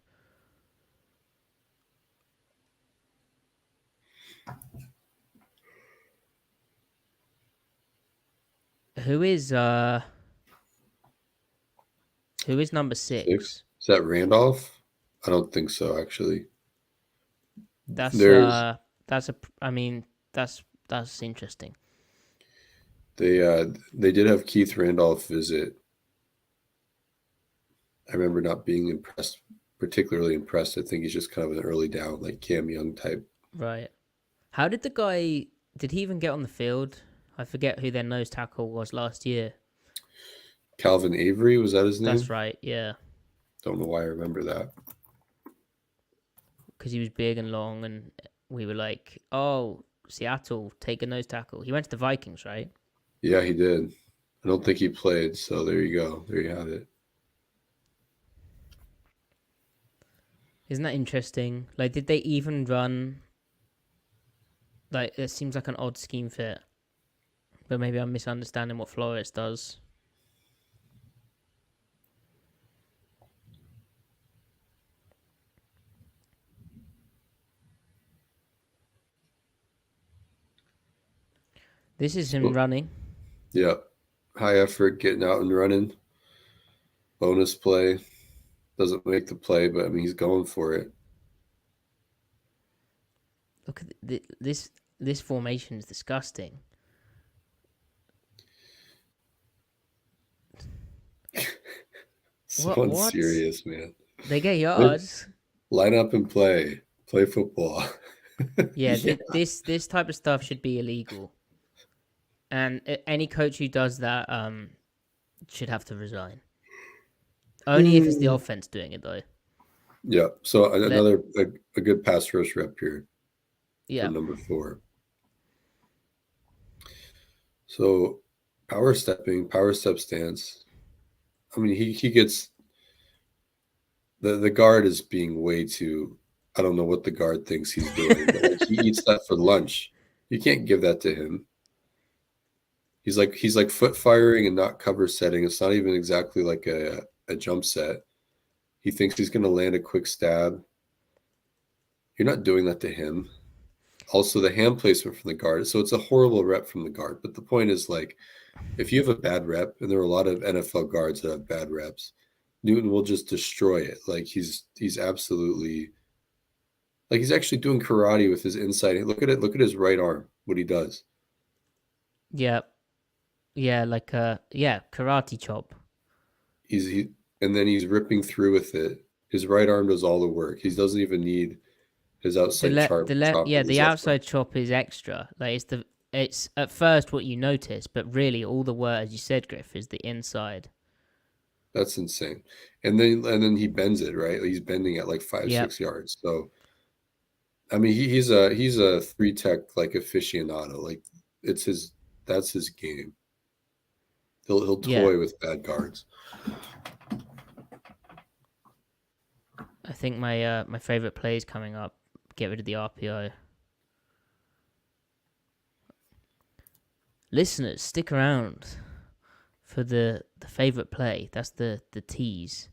Who is number 6? Is that Randolph? I don't think so, actually. That's interesting. They did have Keith Randolph visit. I remember not being particularly impressed. I think he's just kind of an early down, like Cam Young type. Right. How did he even get on the field? I forget who their nose tackle was last year. Calvin Avery, was that his name? That's right, yeah. Don't know why I remember that. Because he was big and long, and we were like, oh, Seattle, take a nose tackle. He went to the Vikings, right? Yeah, he did. I don't think he played, so there you go. There you have it. Isn't that interesting? Like, did they even run... Like, it seems like an odd scheme fit. But maybe I'm misunderstanding what Flores does. This is him running. Yeah. High effort, getting out and running. Bonus play. Doesn't make the play, but I mean, he's going for it. Look at this formation is disgusting. So serious, man. They get yards. Line up and play. Play football. Yeah, this type of stuff should be illegal. And any coach who does that should have to resign. Only if it's the offense doing it, though. Yeah. So another a good pass rush rep here. Yeah. For number 4. So power step stance. I mean, he gets the guard is being way too. I don't know what the guard thinks he's doing. But like, he eats that for lunch. You can't give that to him. He's like foot firing and not cover setting. It's not even exactly like a jump set. He thinks he's going to land a quick stab. You're not doing that to him. Also, the hand placement from the guard. So it's a horrible rep from the guard. But the point is, like, if you have a bad rep, and there are a lot of NFL guards that have bad reps, Newton will just destroy it. Like, he's absolutely, like, he's actually doing karate with his inside. Look at it. Look at his right arm, what he does. Yeah. Yeah, like karate chop. And then he's ripping through with it. His right arm does all the work. He doesn't even need his outside chop. The outside chop is extra. Like it's at first what you notice, but really all the work, as you said, Griff, is the inside. That's insane. And then he bends it, right? He's bending at like 5-6 yards. So I mean, he's a 3 tech like aficionado. Like that's his game. He'll toy with bad guards. I think my favorite play is coming up. Get rid of the RPO. Listeners, stick around for the favorite play. That's the tease.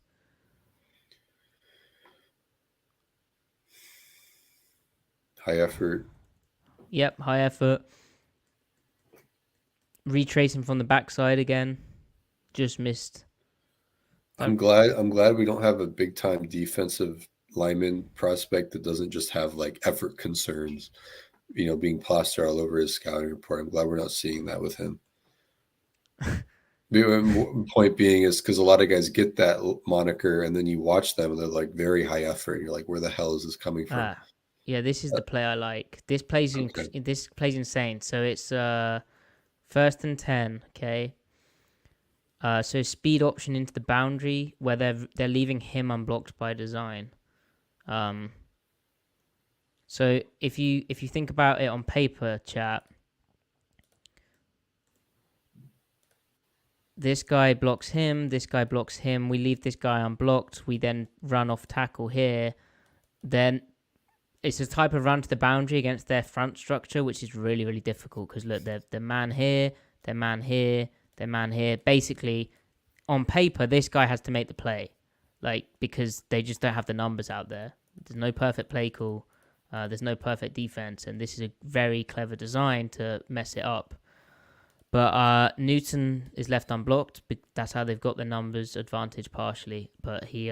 High effort. Yep, high effort. Retracing from the backside again. Just missed. I'm glad we don't have a big time defensive lineman prospect that doesn't just have like effort concerns, being plastered all over his scouting report. I'm glad we're not seeing that with him. Point being is because a lot of guys get that moniker and then you watch them and they're like very high effort. And you're like, where the hell is this coming from? Yeah, this is the play I like. This plays Okay. this plays insane. So it's 1st and 10. Okay. So speed option into the boundary where they're leaving him unblocked by design. Um, so if you think about it on paper, chat, this guy blocks him, this guy blocks him. We leave this guy unblocked. We then run off tackle here. Then it's a type of run to the boundary against their front structure, which is really, really difficult because look, they're man here, they're man here, they're man here. Basically, on paper, this guy has to make the play, like because they just don't have the numbers out there. There's no perfect play call. There's no perfect defense, and this is a very clever design to mess it up. But Newton is left unblocked. That's how they've got the numbers advantage partially. But he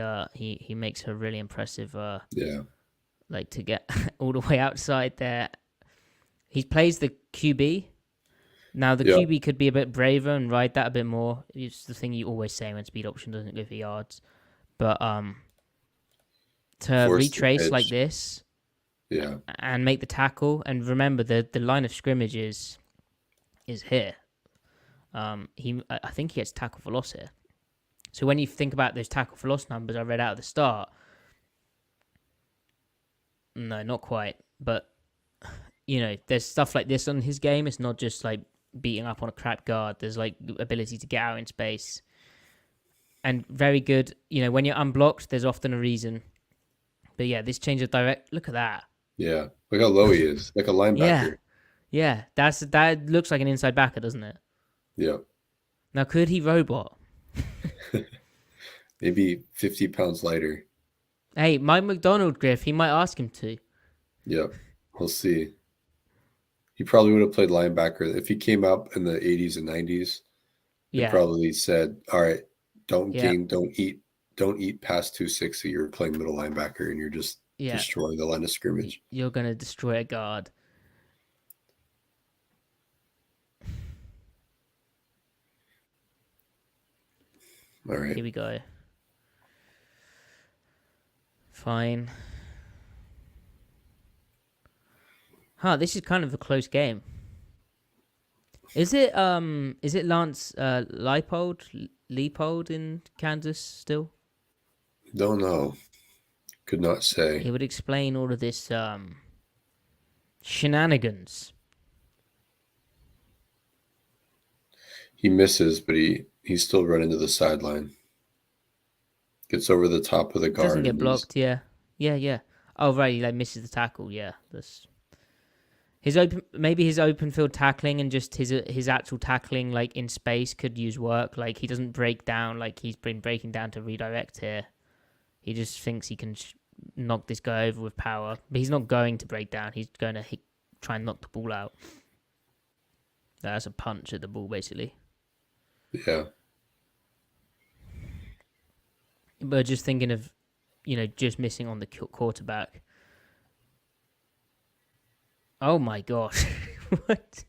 makes a really impressive Yeah. like to get all the way outside there. He plays the QB. Now the Yeah. QB could be a bit braver and ride that a bit more. It's the thing you always say when speed option doesn't go for yards. But to Force the retrace like pitch. this Yeah. and make the tackle, and remember the line of scrimmage is here. I think he gets tackle for loss here. So when you think about those tackle for loss numbers I read out at the start, no, not quite. But you know, there's stuff like this on his game. It's not just like beating up on a crap guard. There's like ability to get out in space, and very good. You know, when you're unblocked, there's often a reason. But yeah, this change of direct. Look at that. Yeah. Look how low he is, like a linebacker. Yeah. That looks like an inside backer, doesn't it? Yeah. Now, could he robot? Maybe 50 pounds lighter. Hey, Mike McDonald, Griff. He might ask him to. Yeah. We'll see. He probably would have played linebacker if he came up in the 80s and 90s. They Yeah. probably said, "All right, don't Yeah. don't eat past 260. You're playing middle linebacker, and you're just Yeah. destroying the line of scrimmage." You're gonna destroy a guard. All right. Here we go. Fine. Huh, this is kind of a close game. Is it Lance Leipold in Kansas still? Don't know. Could not say. It would explain all of this shenanigans. He misses, but he's still running to the sideline. Gets over the top of the guard. Doesn't get blocked, yeah. Oh right, he like misses the tackle, yeah. That's his open field tackling and just his actual tackling like in space could use work. Like he doesn't break down like he's been breaking down to redirect here. He just thinks he can knock this guy over with power, but he's not going to break down. He's going to try and knock the ball out. That's a punch at the ball, basically. Yeah. But just thinking of, just missing on the quarterback. Oh my gosh. What?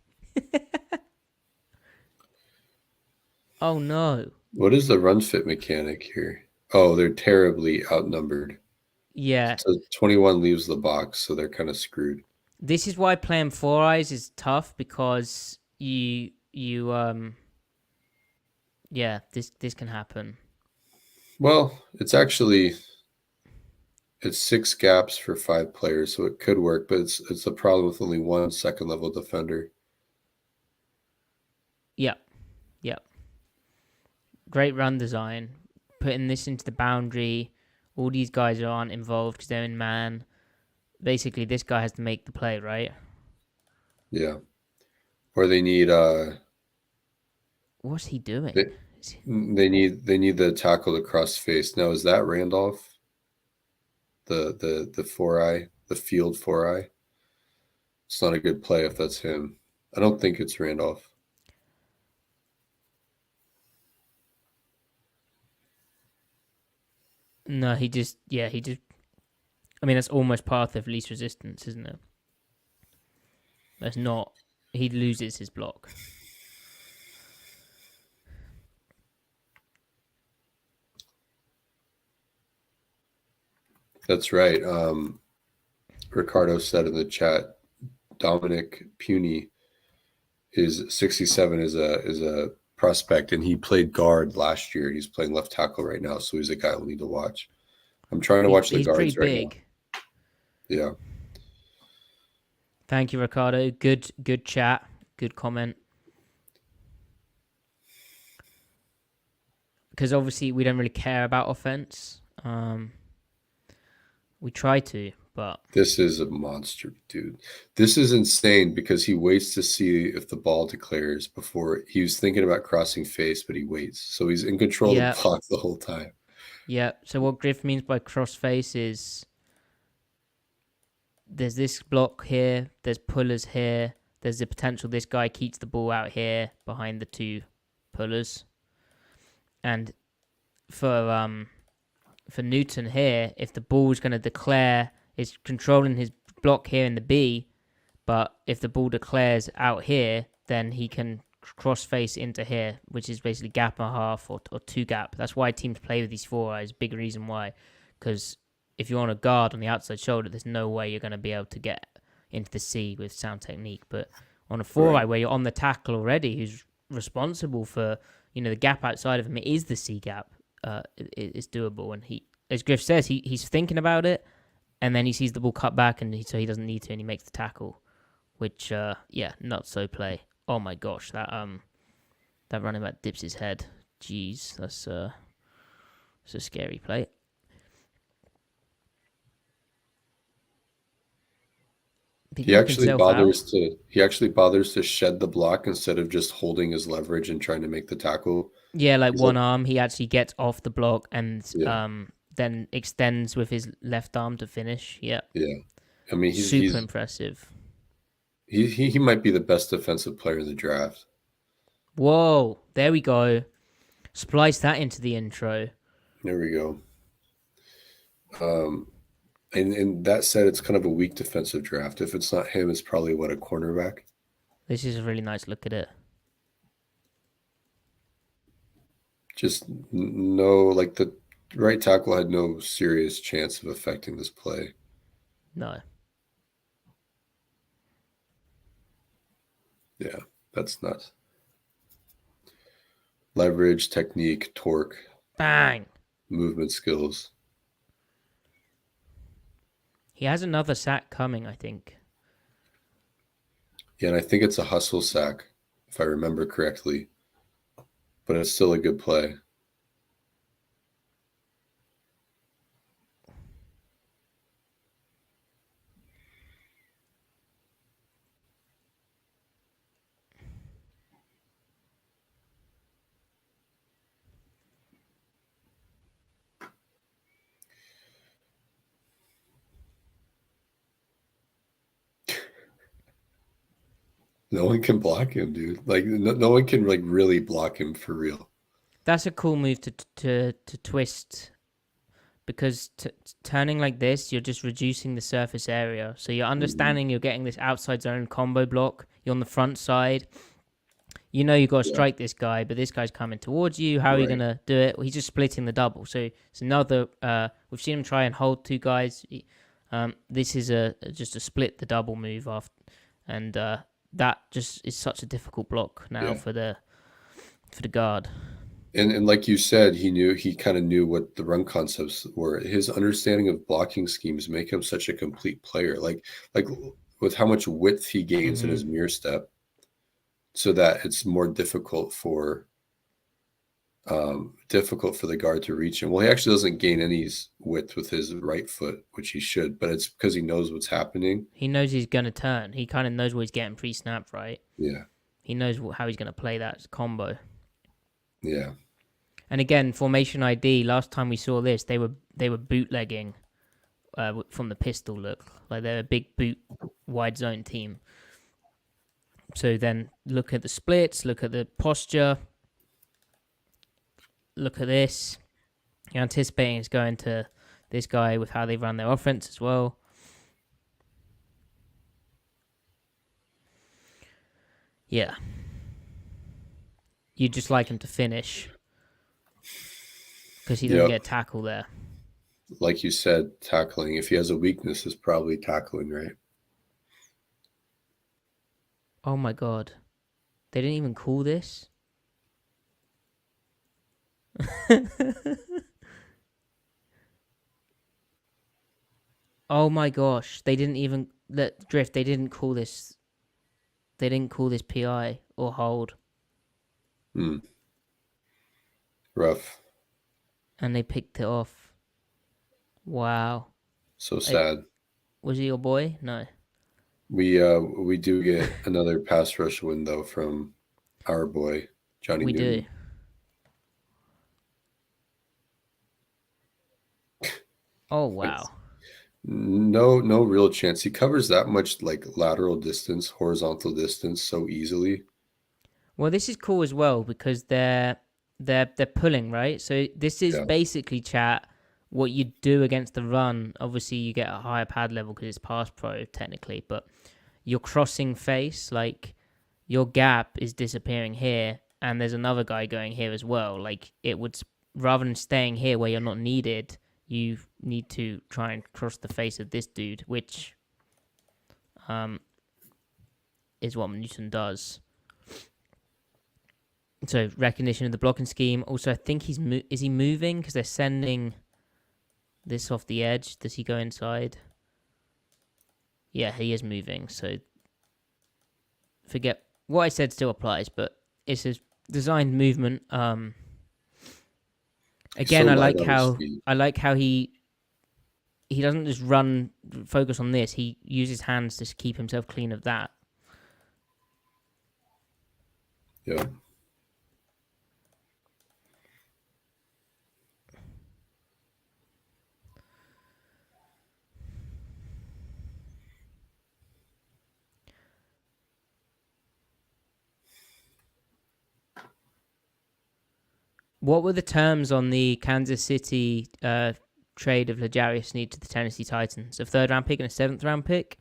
Oh no. What is the run fit mechanic here? Oh, they're terribly outnumbered. Yeah. So 21 leaves the box, so they're kind of screwed. This is why playing Four Eyes is tough, because this can happen. Well, it's 6 gaps for 5 players, so it could work, but it's a problem with only one second level defender. Yep. Great run design. Putting this into the boundary. All these guys aren't involved because they're in man. Basically, this guy has to make the play, right? Yeah. Or they need What's he doing? they need the tackle to cross face. Now, is that Randolph? The 4-eye, the field 4-eye? It's not a good play if that's him. I don't think it's Randolph. No, he just. I mean, that's almost path of least resistance, isn't it? That's not. He loses his block. That's right. Ricardo said in the chat, Dominic Puny is 67 is a prospect, and he played guard last year. He's playing left tackle right now, so he's a guy we'll need to watch. I'm trying to watch the He's pretty guards right big. now. Yeah. Thank you, Ricardo. Good chat. Good comment. Because obviously we don't really care about offense. We try to, but this is a monster, dude. This is insane because he waits to see if the ball declares before he was thinking about crossing face, but he waits. So he's in control of the block the whole time. Yeah. So what Griff means by cross face is there's this block here, there's pullers here, there's the potential this guy keeps the ball out here behind the two pullers. And for Newton here, if the ball's going to declare, it's controlling his block here in the B, but if the ball declares out here, then he can cross face into here, which is basically gap and a half or two gap. That's why teams play with these four eyes. Big reason why, because if you're on a guard on the outside shoulder, there's no way you're going to be able to get into the C with sound technique. But on a four eye where you're on the tackle already, who's responsible for the gap outside of him, it is the C gap. It's doable, and he, as Griff says, he's thinking about it, and then he sees the ball cut back, and so he doesn't need to, and he makes the tackle, which not so play. Oh my gosh, that running back dips his head. Jeez, that's a scary play. He actually bothers to shed the block instead of just holding his leverage and trying to make the tackle. Yeah, like one arm, he actually gets off the block and then extends with his left arm to finish. Yeah. Yeah. I mean, he's super impressive. He might be the best defensive player in the draft. Whoa, there we go. Splice that into the intro. There we go. And that said, it's kind of a weak defensive draft. If it's not him, it's probably a cornerback. This is a really nice look at it. Just the right tackle had no serious chance of affecting this play. No. Yeah, that's nuts. Leverage, technique, torque. Bang. Movement skills. He has another sack coming, I think. Yeah, and I think it's a hustle sack, if I remember correctly. But it's still a good play. No one can block him, dude. Like no one can really block him for real. That's a cool move to twist, because turning like this, you're just reducing the surface area. So you're understanding you're getting this outside zone combo block. You're on the front side. You know you got to strike this guy, but this guy's coming towards you. How are you gonna do it? Well, he's just splitting the double. So it's another. We've seen him try and hold two guys. This is just a split the double move after, and that just is such a difficult block now for the guard. And like you said, he kind of knew what the run concepts were. His understanding of blocking schemes make him such a complete player. Like with how much width he gains in his mirror step, so that it's more difficult for the guard to reach him. Well, he actually doesn't gain any width with his right foot, which he should, but it's because he knows what's happening. He knows he's going to turn. He kind of knows what he's getting pre-snap, right? Yeah. He knows how he's going to play that combo. Yeah. And again, formation ID, last time we saw this, they were bootlegging from the pistol look. Like they're a big boot wide zone team. So then look at the splits, look at the posture, look at this. You're anticipating it's going to this guy with how they run their offense as well. Yeah. You'd just like him to finish because he doesn't get a tackle there. like you said, tackling. If he has a weakness, it's probably tackling, right? Oh my god. They didn't even call this? Oh my gosh. They didn't even let Drift, they didn't call this PI or hold. Hmm. Rough. And they picked it off. Wow. So sad. Was he your boy? No. We do get another pass rush win though from our boy Johnny We do. Newton. Oh Like, wow. no real chance. He covers that much like lateral distance, horizontal distance so easily. Well, this is cool as well because they're pulling, right? So this is Yeah. basically chat what you do against the run. Obviously, you get a higher pad level because it's pass pro technically, but you're crossing face, like your gap is disappearing here, and there's another guy going here as well. Like it would, rather than staying here where you're not needed, you need to try and cross the face of this dude, which is what Newton does. So recognition of the blocking scheme. Also, I think is he moving because they're sending this off the edge. Does he go inside? Yeah, he is moving. So forget what I said. Still applies, but it's a designed movement. Again, So light on his feet. I like how he doesn't just run focus on this. He uses hands to keep himself clean of that. Yeah. What were the terms on the Kansas City trade of L'Jarius Sneed to the Tennessee Titans? A 3rd round pick and a 7th round pick?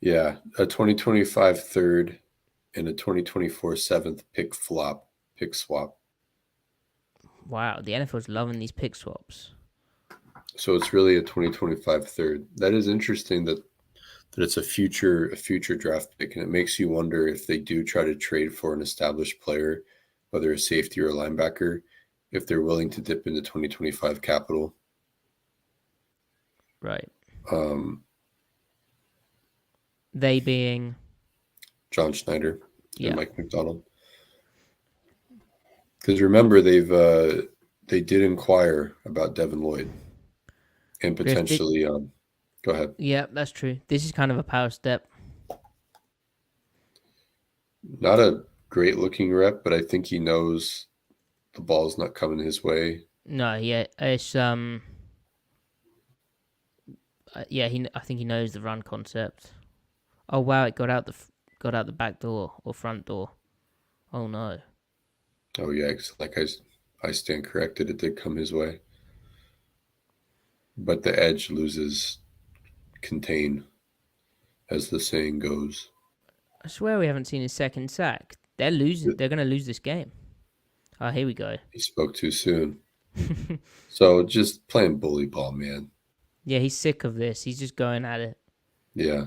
Yeah. A 2025 third and a 2024 7th pick swap. Wow, the NFL's loving these pick swaps. So it's really a 2025 third. That is interesting that it's a future draft pick, and it makes you wonder if they do try to trade for an established player, whether a safety or a linebacker, if they're willing to dip into 2025 capital. Right. They being John Schneider yeah. and Mike McDonald. Because remember, they did inquire about Devin Lloyd and potentially. Go ahead. Yeah, that's true. This is kind of a power step. Not a great looking rep, but I think he knows the ball's not coming his way. No, yeah, it's I think he knows the run concept. Oh wow, it got out the back door or front door. Oh no. Oh yeah, like I stand corrected. It did come his way, but the edge loses contain, as the saying goes. I swear we haven't seen his second sack. They're losing. They're gonna lose this game. Oh, here we go. He spoke too soon. So just playing bully ball, man. Yeah, he's sick of this. He's just going at it. Yeah.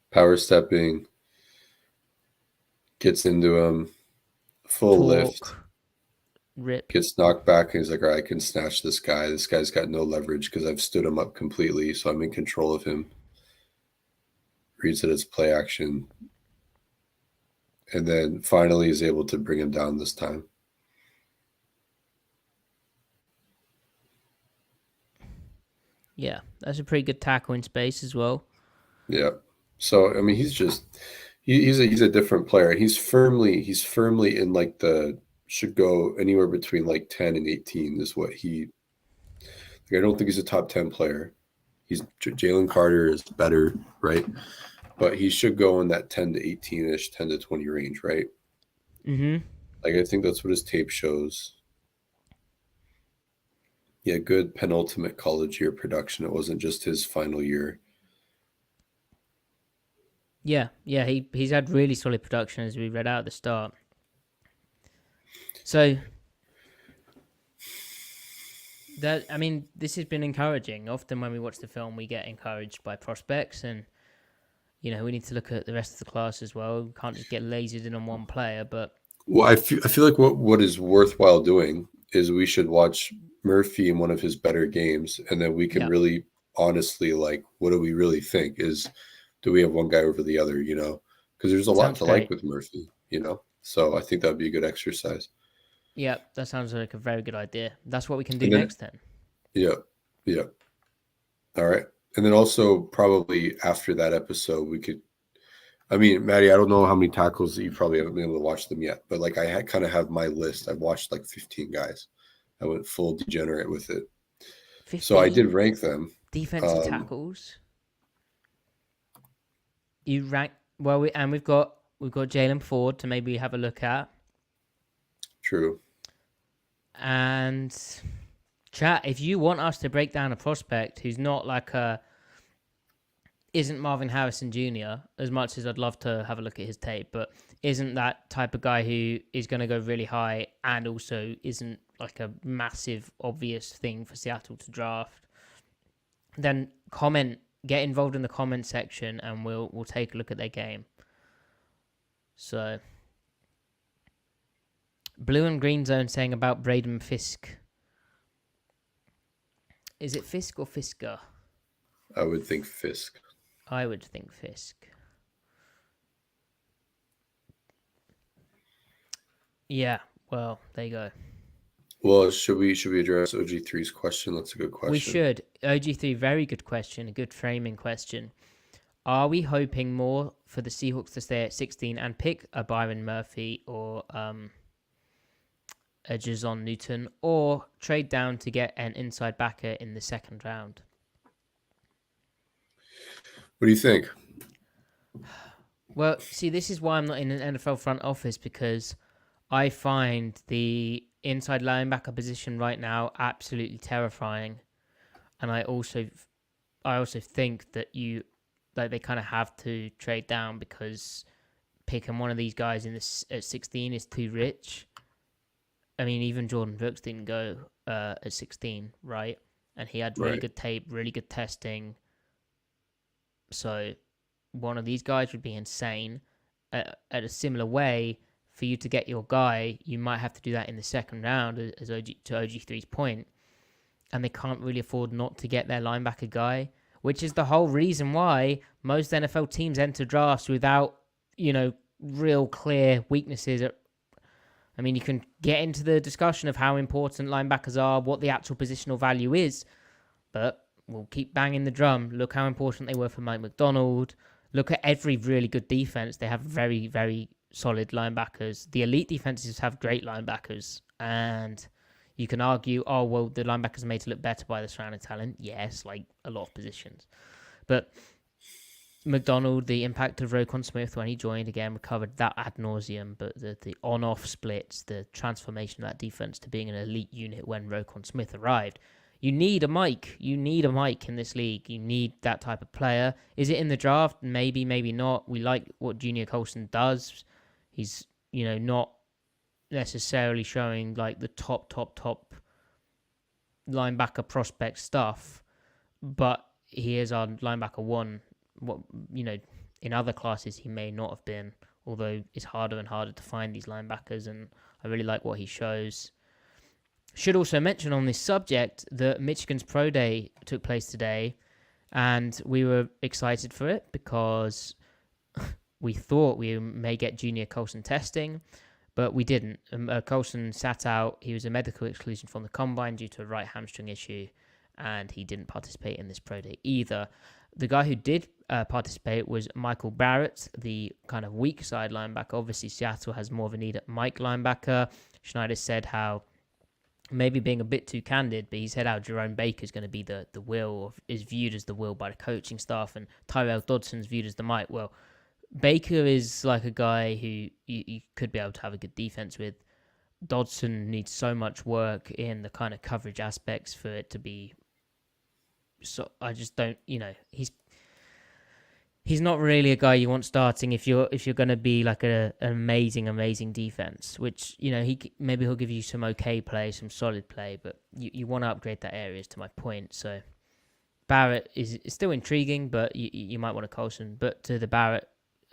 Power stepping. Gets into him. Full lift. Rip. Gets knocked back, and he's like, all right, I can snatch this guy. This guy's got no leverage because I've stood him up completely, so I'm in control of him. Reads it as play action. And then finally is able to bring him down this time. Yeah, that's a pretty good tackle in space as well. Yeah. So I mean, he's a different player. He's firmly in like should go anywhere between like 10 and 18 is what he. Like, I don't think he's a top 10 player. Jalen Carter is better, right? But he should go in that 10 to 18-ish, 10 to 20 range, right? Mm-hmm. Like I think that's what his tape shows. Yeah, good penultimate college year production. It wasn't just his final year. Yeah, he's had really solid production as we read out at the start. So I mean, this has been encouraging. Often when we watch the film, we get encouraged by prospects, and we need to look at the rest of the class as well. We can't just get lasered in on one player. But Well, I feel like what is worthwhile doing is we should watch Murphy in one of his better games, and then we can yeah, really honestly, like, what do we really think? Do we have one guy over the other? Because there's a lot sounds to like great. with Murphy. So I think that'd be a good exercise. Yeah, that sounds like a very good idea. That's what we can do And then next then. yeah, yeah, all right. And then also probably after that episode, we could. I mean, Maddie, I don't know how many tackles that you probably haven't been able to watch them yet, but like kind of have my list. I've watched like 15 guys. I went full degenerate with it. So I did 15 rank them. defensive tackles. You rank well, and we've got Jalen Ford to maybe have a look at, True. and chat. If you want us to break down a prospect who's not like isn't Marvin Harrison Jr., as much as I'd love to have a look at his tape, but isn't that type of guy who is going to go really high and also isn't like a massive obvious thing for Seattle to draft, then get involved in the comment section and we'll take a look at their game. So Blue and Green Zone saying about Braden Fisk. Is it Fisk or Fisker? I would think Fisk. I would think Fisk. Yeah, well, there you go. Well, should we address OG3's question? That's a good question. We should. OG3, very good question, a good framing question. Are we hoping more for the Seahawks to stay at 16 and pick a Byron Murphy or a Jer'Zhan Newton, or trade down to get an inside backer in the second round? What do you think? Well, see, this is why I'm not in an NFL front office, because I find the inside linebacker position right now absolutely terrifying, and I also think that they kind of have to trade down, because picking one of these guys at 16 is too rich. I mean, even Jordan Brooks didn't go at 16, right? And he had really good tape, really good testing. So one of these guys would be insane. At a similar way, for you to get your guy, you might have to do that in the second round, to OG3's point. And they can't really afford not to get their linebacker guy, which is the whole reason why most NFL teams enter drafts without, real clear weaknesses. I mean, you can get into the discussion of how important linebackers are, what the actual positional value is, but we'll keep banging the drum. Look how important they were for Mike McDonald. Look at every really good defense. They have very, very solid linebackers. The elite defenses have great linebackers. And you can argue, oh, well, the linebackers are made to look better by the surrounding talent. Yes, like a lot of positions. But McDonald, the impact of Roquan Smith when he joined, again, recovered that ad nauseum. But the on-off splits, the transformation of that defense to being an elite unit when Roquan Smith arrived. You need a Mike. You need a Mike in this league. You need that type of player. Is it in the draft? Maybe, maybe not. We like what Junior Colson does. He's, not necessarily showing like the top linebacker prospect stuff, but he is our linebacker one. What, in other classes he may not have been, although it's harder and harder to find these linebackers, and I really like what he shows. Should also mention on this subject that Michigan's Pro Day took place today, and we were excited for it because we thought we may get Junior Colson testing, but we didn't. Colson sat out. He was a medical exclusion from the combine due to a right hamstring issue, and he didn't participate in this Pro Day either. The guy who did participate was Michael Barrett, the kind of weak side linebacker. Obviously, Seattle has more of a need at Mike linebacker. Schneider said how, maybe being a bit too candid, but he said how Jerome Baker is going to be the will, or is viewed as the will by the coaching staff, and Tyrell Dodson's viewed as the might. Well, Baker is like a guy who you could be able to have a good defense with. Dodson needs so much work in the kind of coverage aspects for it to be. So I just don't, he's he's not really a guy you want starting if you're going to be like an amazing defense. Which maybe he'll give you some okay play, some solid play, but you want to upgrade that area. Is to my point. So Barrett is still intriguing, but you might want to Coulson. But to the Barrett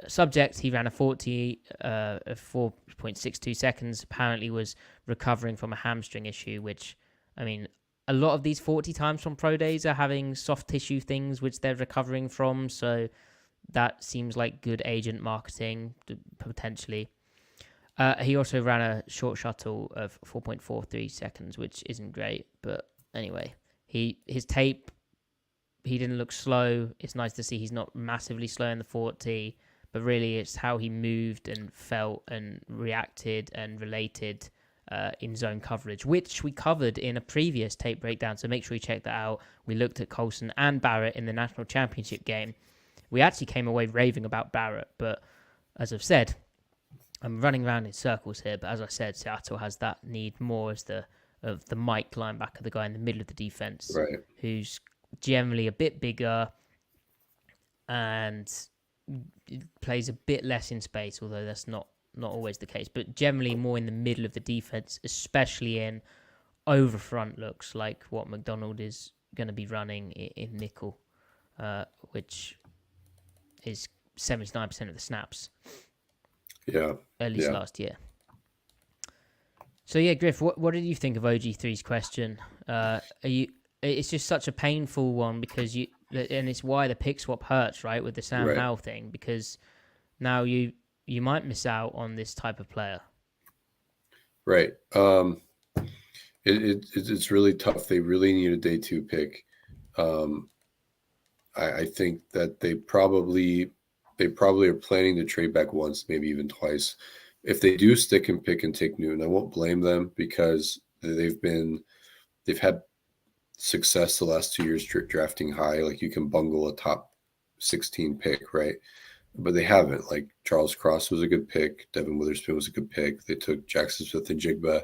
subject, he ran a 4.62 seconds. Apparently was recovering from a hamstring issue, which, I mean, a lot of these 40 times from pro days are having soft tissue things which they're recovering from. So that seems like good agent marketing, potentially. He also ran a short shuttle of 4.43 seconds, which isn't great. But anyway, his tape, he didn't look slow. It's nice to see he's not massively slow in the 40, but really it's how he moved and felt and reacted and related in zone coverage, which we covered in a previous tape breakdown. So make sure you check that out. We looked at Coulson and Barrett in the national championship game. We actually came away raving about Barrett, but as I've said, I'm running around in circles here. But as I said, Seattle has that need more as the Mike linebacker, the guy in the middle of the defense, right, who's generally a bit bigger and plays a bit less in space, although that's not always the case, but generally more in the middle of the defense, especially in over front looks like what McDonald is going to be running in nickel, which is 79% of the snaps. Yeah, at least last year. So yeah, Griff, what did you think of OG3's question? It's just such a painful one because and it's why the pick swap hurts, right, with the Sam Howell thing, because now you might miss out on this type of player. Right. It's really tough. They really need a day 2 pick. I think that they probably are planning to trade back once, maybe even twice. If they do stick and pick and take Newton, I won't blame them because they've had success the last 2 years drafting high. Like you can bungle a top 16 pick, right? But they haven't. Like Charles Cross was a good pick. Devin Witherspoon was a good pick. They took Jackson Smith and Jigba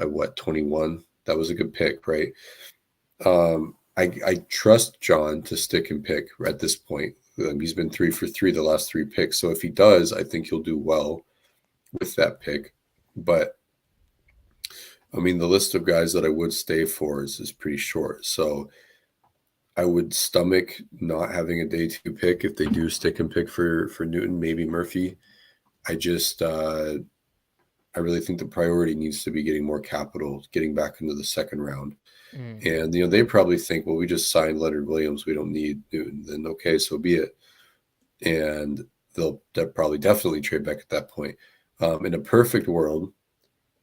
at 21. That was a good pick, right? I trust John to stick and pick at this point. He's been 3 for 3 the last 3 picks. So if he does, I think he'll do well with that pick. But I mean, the list of guys that I would stay for is pretty short. So I would stomach not having a day 2 pick if they do stick and pick for Newton, maybe Murphy. I just I really think the priority needs to be getting more capital, getting back into the second round. And they probably think, well, we just signed Leonard Williams, we don't need Newton. Then okay, so be it. And they'll probably definitely trade back at that point. In a perfect world,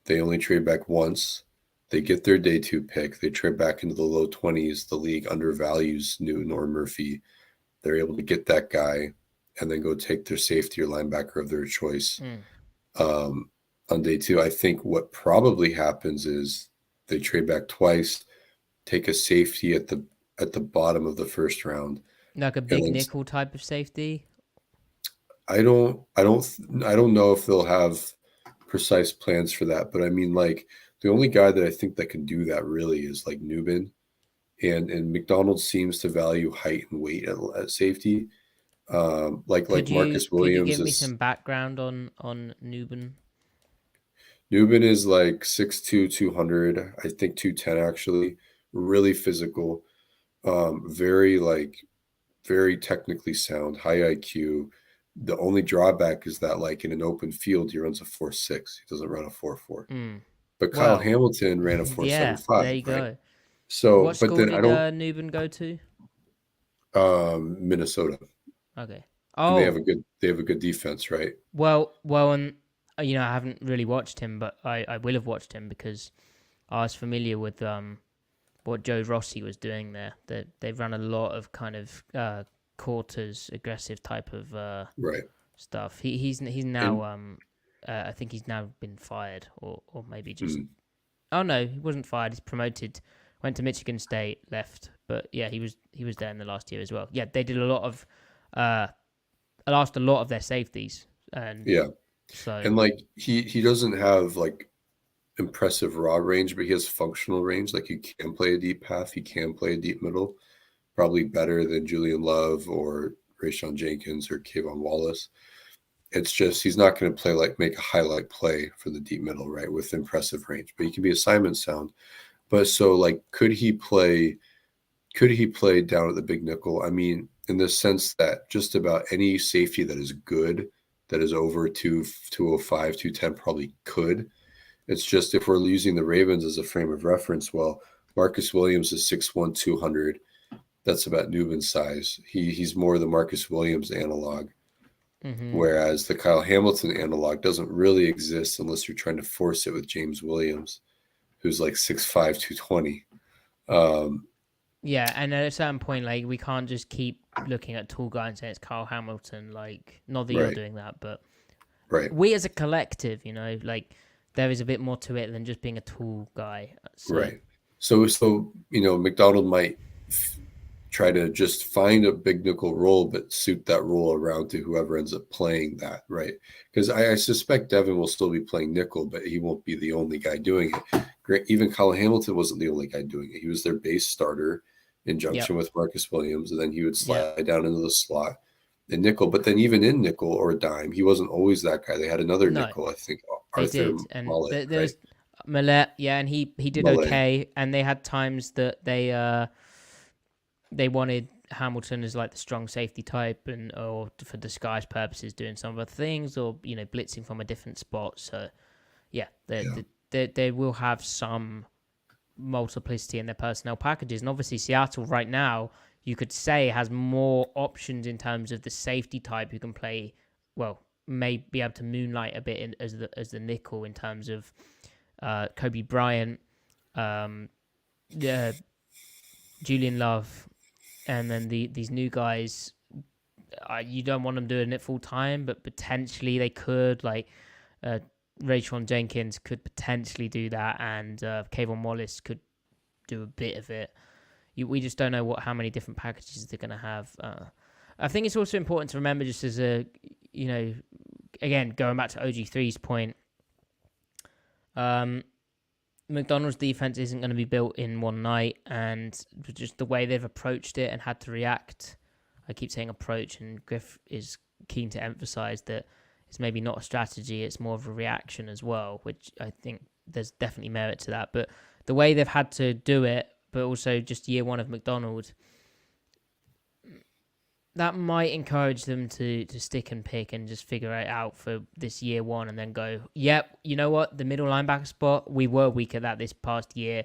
they only trade back once. They get their day 2 pick. They trade back into the low 20s. The league undervalues Newton or Murphy. They're able to get that guy and then go take their safety or linebacker of their choice on day 2. I think what probably happens is they trade back twice, take a safety at the bottom of the first round, like a big nickel type of safety. I don't know if they'll have precise plans for that, but I mean, like, the only guy that I think that can do that really is like Newman, and McDonald seems to value height and weight at safety. Like Marcus Williams. Could you give me some background on Newman? Newman is like 6'2", 200, I think 210 actually. Really physical, very technically sound, high IQ. The only drawback is that, like, in an open field, he runs a 4.6. He doesn't run a 4.4. But Kyle Hamilton ran a 4.75. Yeah, there you go. So, what school did Newman go to? Minnesota. Okay. Oh, and they have a good defense, right? Well, and I haven't really watched him, but I will have watched him because I was familiar with what Joe Rossi was doing there. They've run a lot of kind of quarters aggressive type of stuff. He's now I think he's now been fired or maybe just oh no, he wasn't fired. He's promoted, went to Michigan State, left, but yeah, he was there in the last year as well. Yeah, they did a lot of lost a lot of their safeties and so and like he doesn't have like impressive raw range, but he has functional range. Like, he can play a deep half, he can play a deep middle, probably better than Julian Love or Rayshon Jenkins or Kayvon Wallace. It's just he's not going to make a highlight play for the deep middle, right, with impressive range. But he can be assignment sound. But so like, could he play down at the big nickel? I mean, in the sense that just about any safety that is good, that is over 205, 210 probably could. It's just if we're using the Ravens as a frame of reference, well, Marcus Williams is 6'1", 200. That's about Newman's size. He's more the Marcus Williams analog. Mm-hmm. Whereas the Kyle Hamilton analog doesn't really exist unless you're trying to force it with James Williams, who's like 6'5", 220. Yeah, and at a certain point, like, we can't just keep looking at tall guys and saying it's Kyle Hamilton. Like, not that you're doing that, but we as a collective, like, there is a bit more to it than just being a tall guy. So. Right. So McDonald might try to just find a big nickel role, but suit that role around to whoever ends up playing that, right? Because I suspect Devin will still be playing nickel, but he won't be the only guy doing it. Even Kyle Hamilton wasn't the only guy doing it. He was their base starter in junction with Marcus Williams, and then he would slide down into the slot in nickel. But then even in nickel or dime, he wasn't always that guy. They had another nickel, I think, Arthur Mullet. There's Millet, and he did okay. And they had times that they wanted Hamilton as like the strong safety type, or for disguise purposes doing some other things, or blitzing from a different spot. So they will have some multiplicity in their personnel packages. And obviously Seattle right now, you could say, has more options in terms of the safety type who can play, may be able to moonlight a bit as the nickel in terms of Kobe Bryant, Julian Love, and then these new guys. You don't want them doing it full time, but potentially they could. Like Rayshon Jenkins could potentially do that, and Kayvon Wallace could do a bit of it. We just don't know how many different packages they're going to have. I think it's also important to remember, just as a, again, going back to OG3's point, McDonald's defense isn't going to be built in one night, and just the way they've approached it and had to react. I keep saying approach, and Griff is keen to emphasize that it's maybe not a strategy, it's more of a reaction as well, which I think there's definitely merit to that. But the way they've had to do it, but also just year one of McDonald, that might encourage them to stick and pick and just figure it out for this year one, and then go, yep, you know what, the middle linebacker spot, we were weak at that this past year.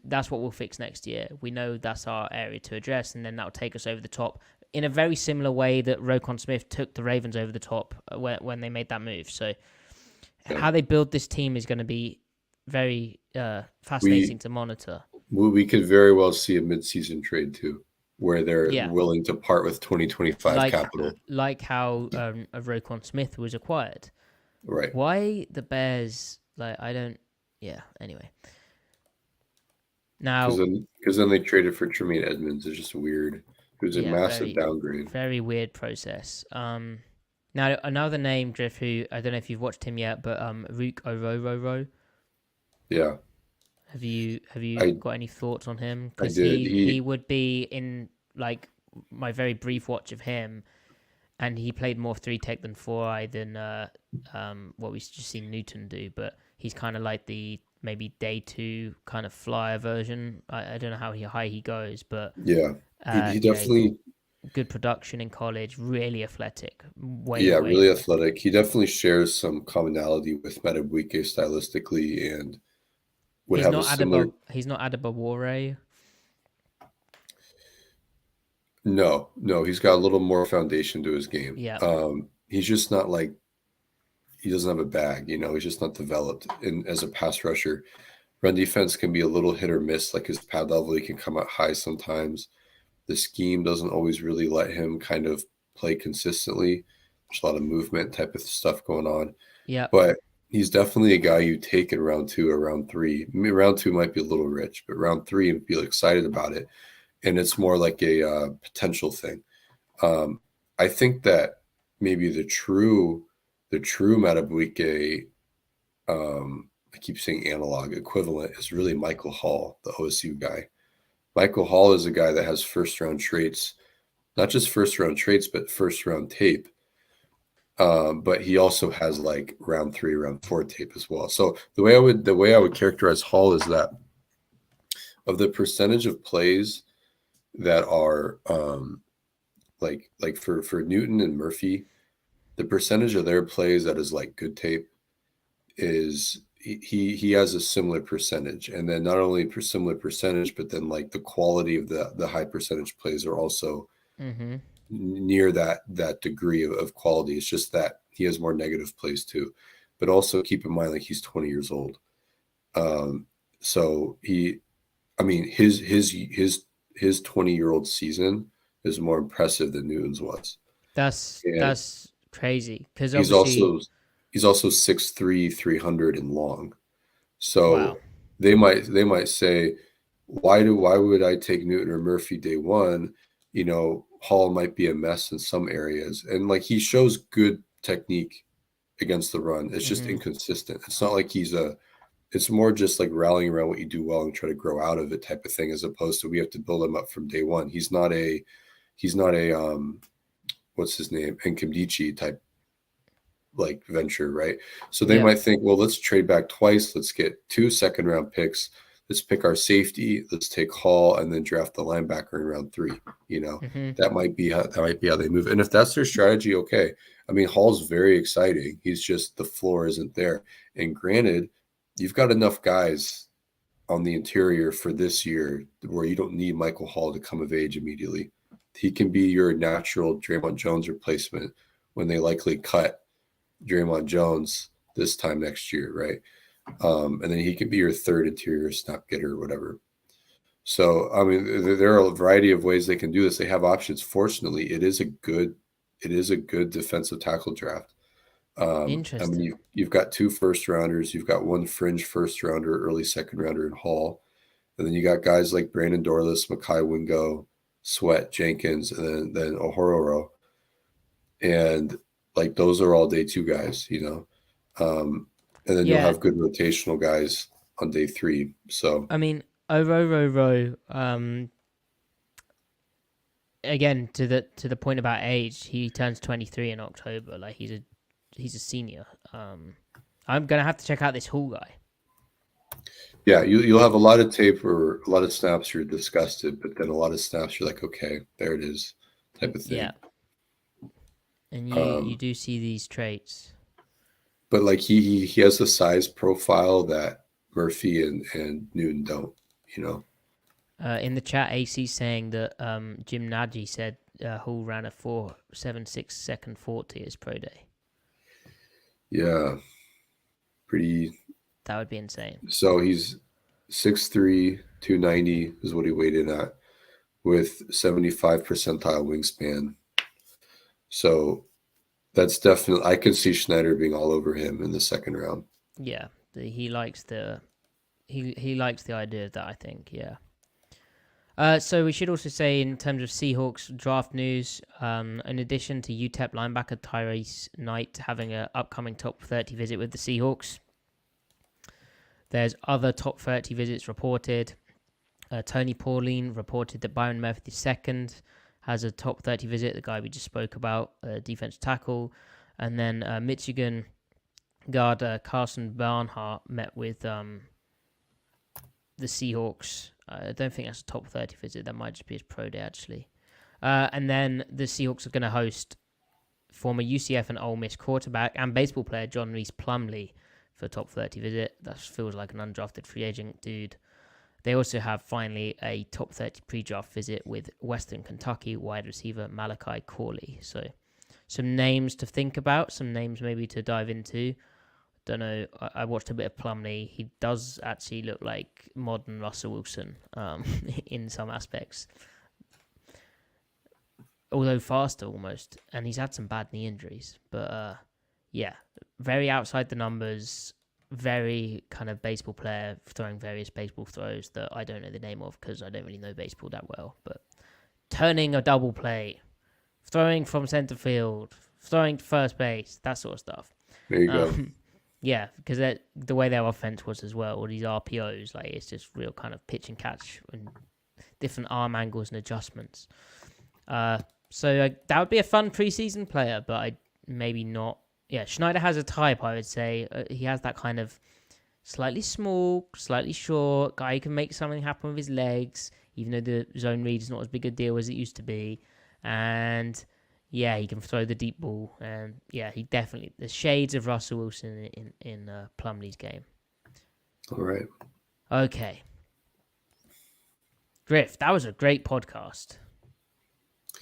That's what we'll fix next year. We know that's our area to address, and then that'll take us over the top in a very similar way that Roquan Smith took the Ravens over the top when they made that move. So how they build this team is going to be very fascinating to monitor. We could very well see a mid-season trade too, where they're willing to part with 2025 capital. Like how Roquan Smith was acquired. Right. Why the Bears, anyway. Now, because then they traded for Tremaine Edmonds. It's just weird. It was a massive downgrade. Very weird process. Now, another name, Griff, who I don't know if you've watched him yet, but Rook Orororo. Yeah. Have you got any thoughts on him? Because he would be in like my very brief watch of him, and he played more 3-tech than 4-eye than what we've just seen Newton do. But he's kind of like the maybe day 2 kind of flyer version. I don't know how high he goes, but he definitely good production in college. Really athletic. Really athletic. He definitely shares some commonality with Matty stylistically, and would have a similar. He's not Adebawore. No, he's got a little more foundation to his game. Yeah. He's just not like, he doesn't have a bag, he's just not developed as a pass rusher. Run defense can be a little hit or miss, like his pad level, he can come out high sometimes. The scheme doesn't always really let him kind of play consistently. There's a lot of movement type of stuff going on. Yeah. But he's definitely a guy you take in round 2 or round 3. I mean, round 2 might be a little rich, but round 3 and feel excited about it. And it's more like a potential thing. I think that maybe the true Matabuike, I keep saying analog equivalent, is really Michael Hall, the OSU guy. Michael Hall is a guy that has first round traits not just first round traits, but first round tape. But he also has like round 3, round 4 tape as well. So the way I would characterize Hall is that of the percentage of plays that are like for Newton and Murphy, the percentage of their plays that is like good tape is he has a similar percentage, and then not only similar percentage, but then like the quality of the high percentage plays are also near that degree of quality. It's just that he has more negative plays too, but also keep in mind like he's 20 years old. So his 20-year-old season is more impressive than Newton's was. That's crazy because He's obviously also 6'3", 300 and long. So wow. they might say, why would I take Newton or Murphy day one? You know, Hall might be a mess in some areas, and like he shows good technique against the run. It's just inconsistent. It's not like it's more just like rallying around what you do well and try to grow out of it type of thing, as opposed to we have to build him up from day one. He's not a what's his name, Nkemdiche type like venture, right? So they might think, well, let's trade back twice. Let's get 2 second-round picks. Let's pick our safety. Let's take Hall and then draft the linebacker in round 3. You know, that might be how they move. And if that's their strategy, okay. I mean, Hall's very exciting. He's just the floor isn't there. And granted, you've got enough guys on the interior for this year where you don't need Michael Hall to come of age immediately. He can be your natural Draymond Jones replacement when they likely cut Draymond Jones this time next year, right? And then he can be your third interior snap getter or whatever. So, I mean, there are a variety of ways they can do this. They have options. Fortunately, it is a good defensive tackle draft. Interesting. I mean, you've got 2 first rounders, you've got 1 fringe first rounder, early second rounder in Hall, and then you got guys like Brandon Dorless, Makai Wingo, Sweat, Jenkins, and then Ohororo, and like those are all day 2 guys, you know, and then you'll have good rotational guys on day 3. So I mean, Ohororo, again to the point about age, he turns 23 in October. Like he's a senior. I'm gonna have to check out this Hall guy. Yeah, you'll have a lot of tape or a lot of snaps you're disgusted, but then a lot of snaps you're like, okay, there it is, type of thing. Yeah, and you do see these traits. But like he has the size profile that Murphy and Newton don't, you know. In the chat, AC saying that Jim Nagy said Hall ran a 4.76 second 40 as pro day. Yeah, pretty. That would be insane. So he's 6'3", 290 is what he weighed in at, with 75 percentile wingspan. So that's definitely, I could see Schneider being all over him in the second round. Yeah, he likes the idea of that, I think. Yeah. So we should also say, in terms of Seahawks draft news, in addition to UTEP linebacker Tyrese Knight having an upcoming top 30 visit with the Seahawks, there's other top 30 visits reported. Tony Pauline reported that Byron Murphy II has a top 30 visit, the guy we just spoke about, defensive tackle. And then Michigan guard Carson Barnhart met with the Seahawks. I don't think that's a top 30 visit. That might just be his pro day, actually. And then the Seahawks are going to host former UCF and Ole Miss quarterback and baseball player John Reese Plumlee for a top 30 visit. That feels like an undrafted free agent dude. They also have, finally, a top 30 pre-draft visit with Western Kentucky wide receiver Malachi Corley. So some names to think about, some names maybe to dive into. Don't know. I watched a bit of Plumlee. He does actually look like modern Russell Wilson in some aspects, although faster almost. And he's had some bad knee injuries. But yeah, very outside the numbers, very kind of baseball player throwing various baseball throws that I don't know the name of because I don't really know baseball that well. But turning a double play, throwing from center field, throwing to first base, that sort of stuff. There you go. Yeah, because the way their offense was as well, all these RPOs, like it's just real kind of pitch and catch and different arm angles and adjustments. So that would be a fun preseason player, but maybe not. Yeah, Schneider has a type, I would say. He has that kind of slightly small, slightly short guy who can make something happen with his legs, even though the zone read is not as big a deal as it used to be. And yeah, he can throw the deep ball. And yeah, he definitely, the shades of Russell Wilson in Plumlee's game. All right. Okay. Griff, that was a great podcast.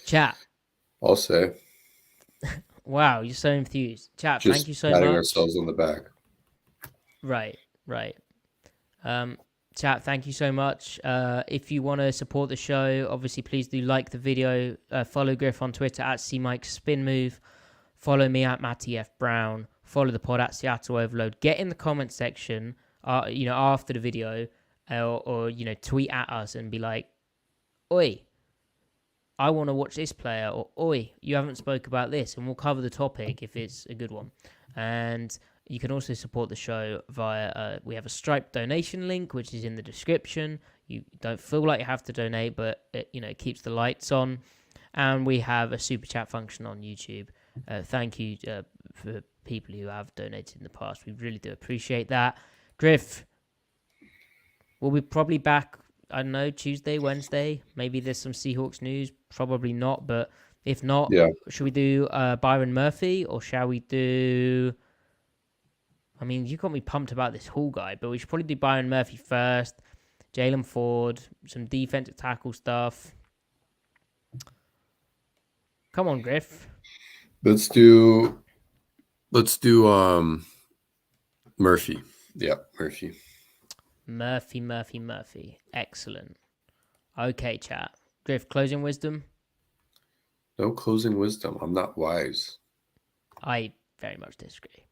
Chat. I'll say. Wow, you're so enthused. Chat, Just thank you so patting much. ourselves on the back. Right. Chat, thank you so much. If you want to support the show, obviously, please do like the video. Follow Griff on Twitter at CMikeSpinMove. Follow me at Matty F. Brown. Follow the pod at Seattle Overload. Get in the comment section, after the video, or tweet at us and be like, "Oi, I want to watch this player," or "Oi, you haven't spoke about this," and we'll cover the topic if it's a good one. And you can also support the show via, we have a Stripe donation link, which is in the description. You don't feel like you have to donate, but it keeps the lights on. And we have a super chat function on YouTube. Thank you for people who have donated in the past. We really do appreciate that. Griff, we'll be probably back, I don't know, Tuesday, Wednesday. Maybe there's some Seahawks news. Probably not, but if not, should we do Byron Murphy, or shall we do... I mean, you got me pumped about this Hall guy, but we should probably do Byron Murphy first. Jalen Ford, some defensive tackle stuff. Come on, Griff. Let's do Murphy. Yeah, Murphy. Murphy. Excellent. Okay, chat. Griff, closing wisdom? No closing wisdom. I'm not wise. I very much disagree.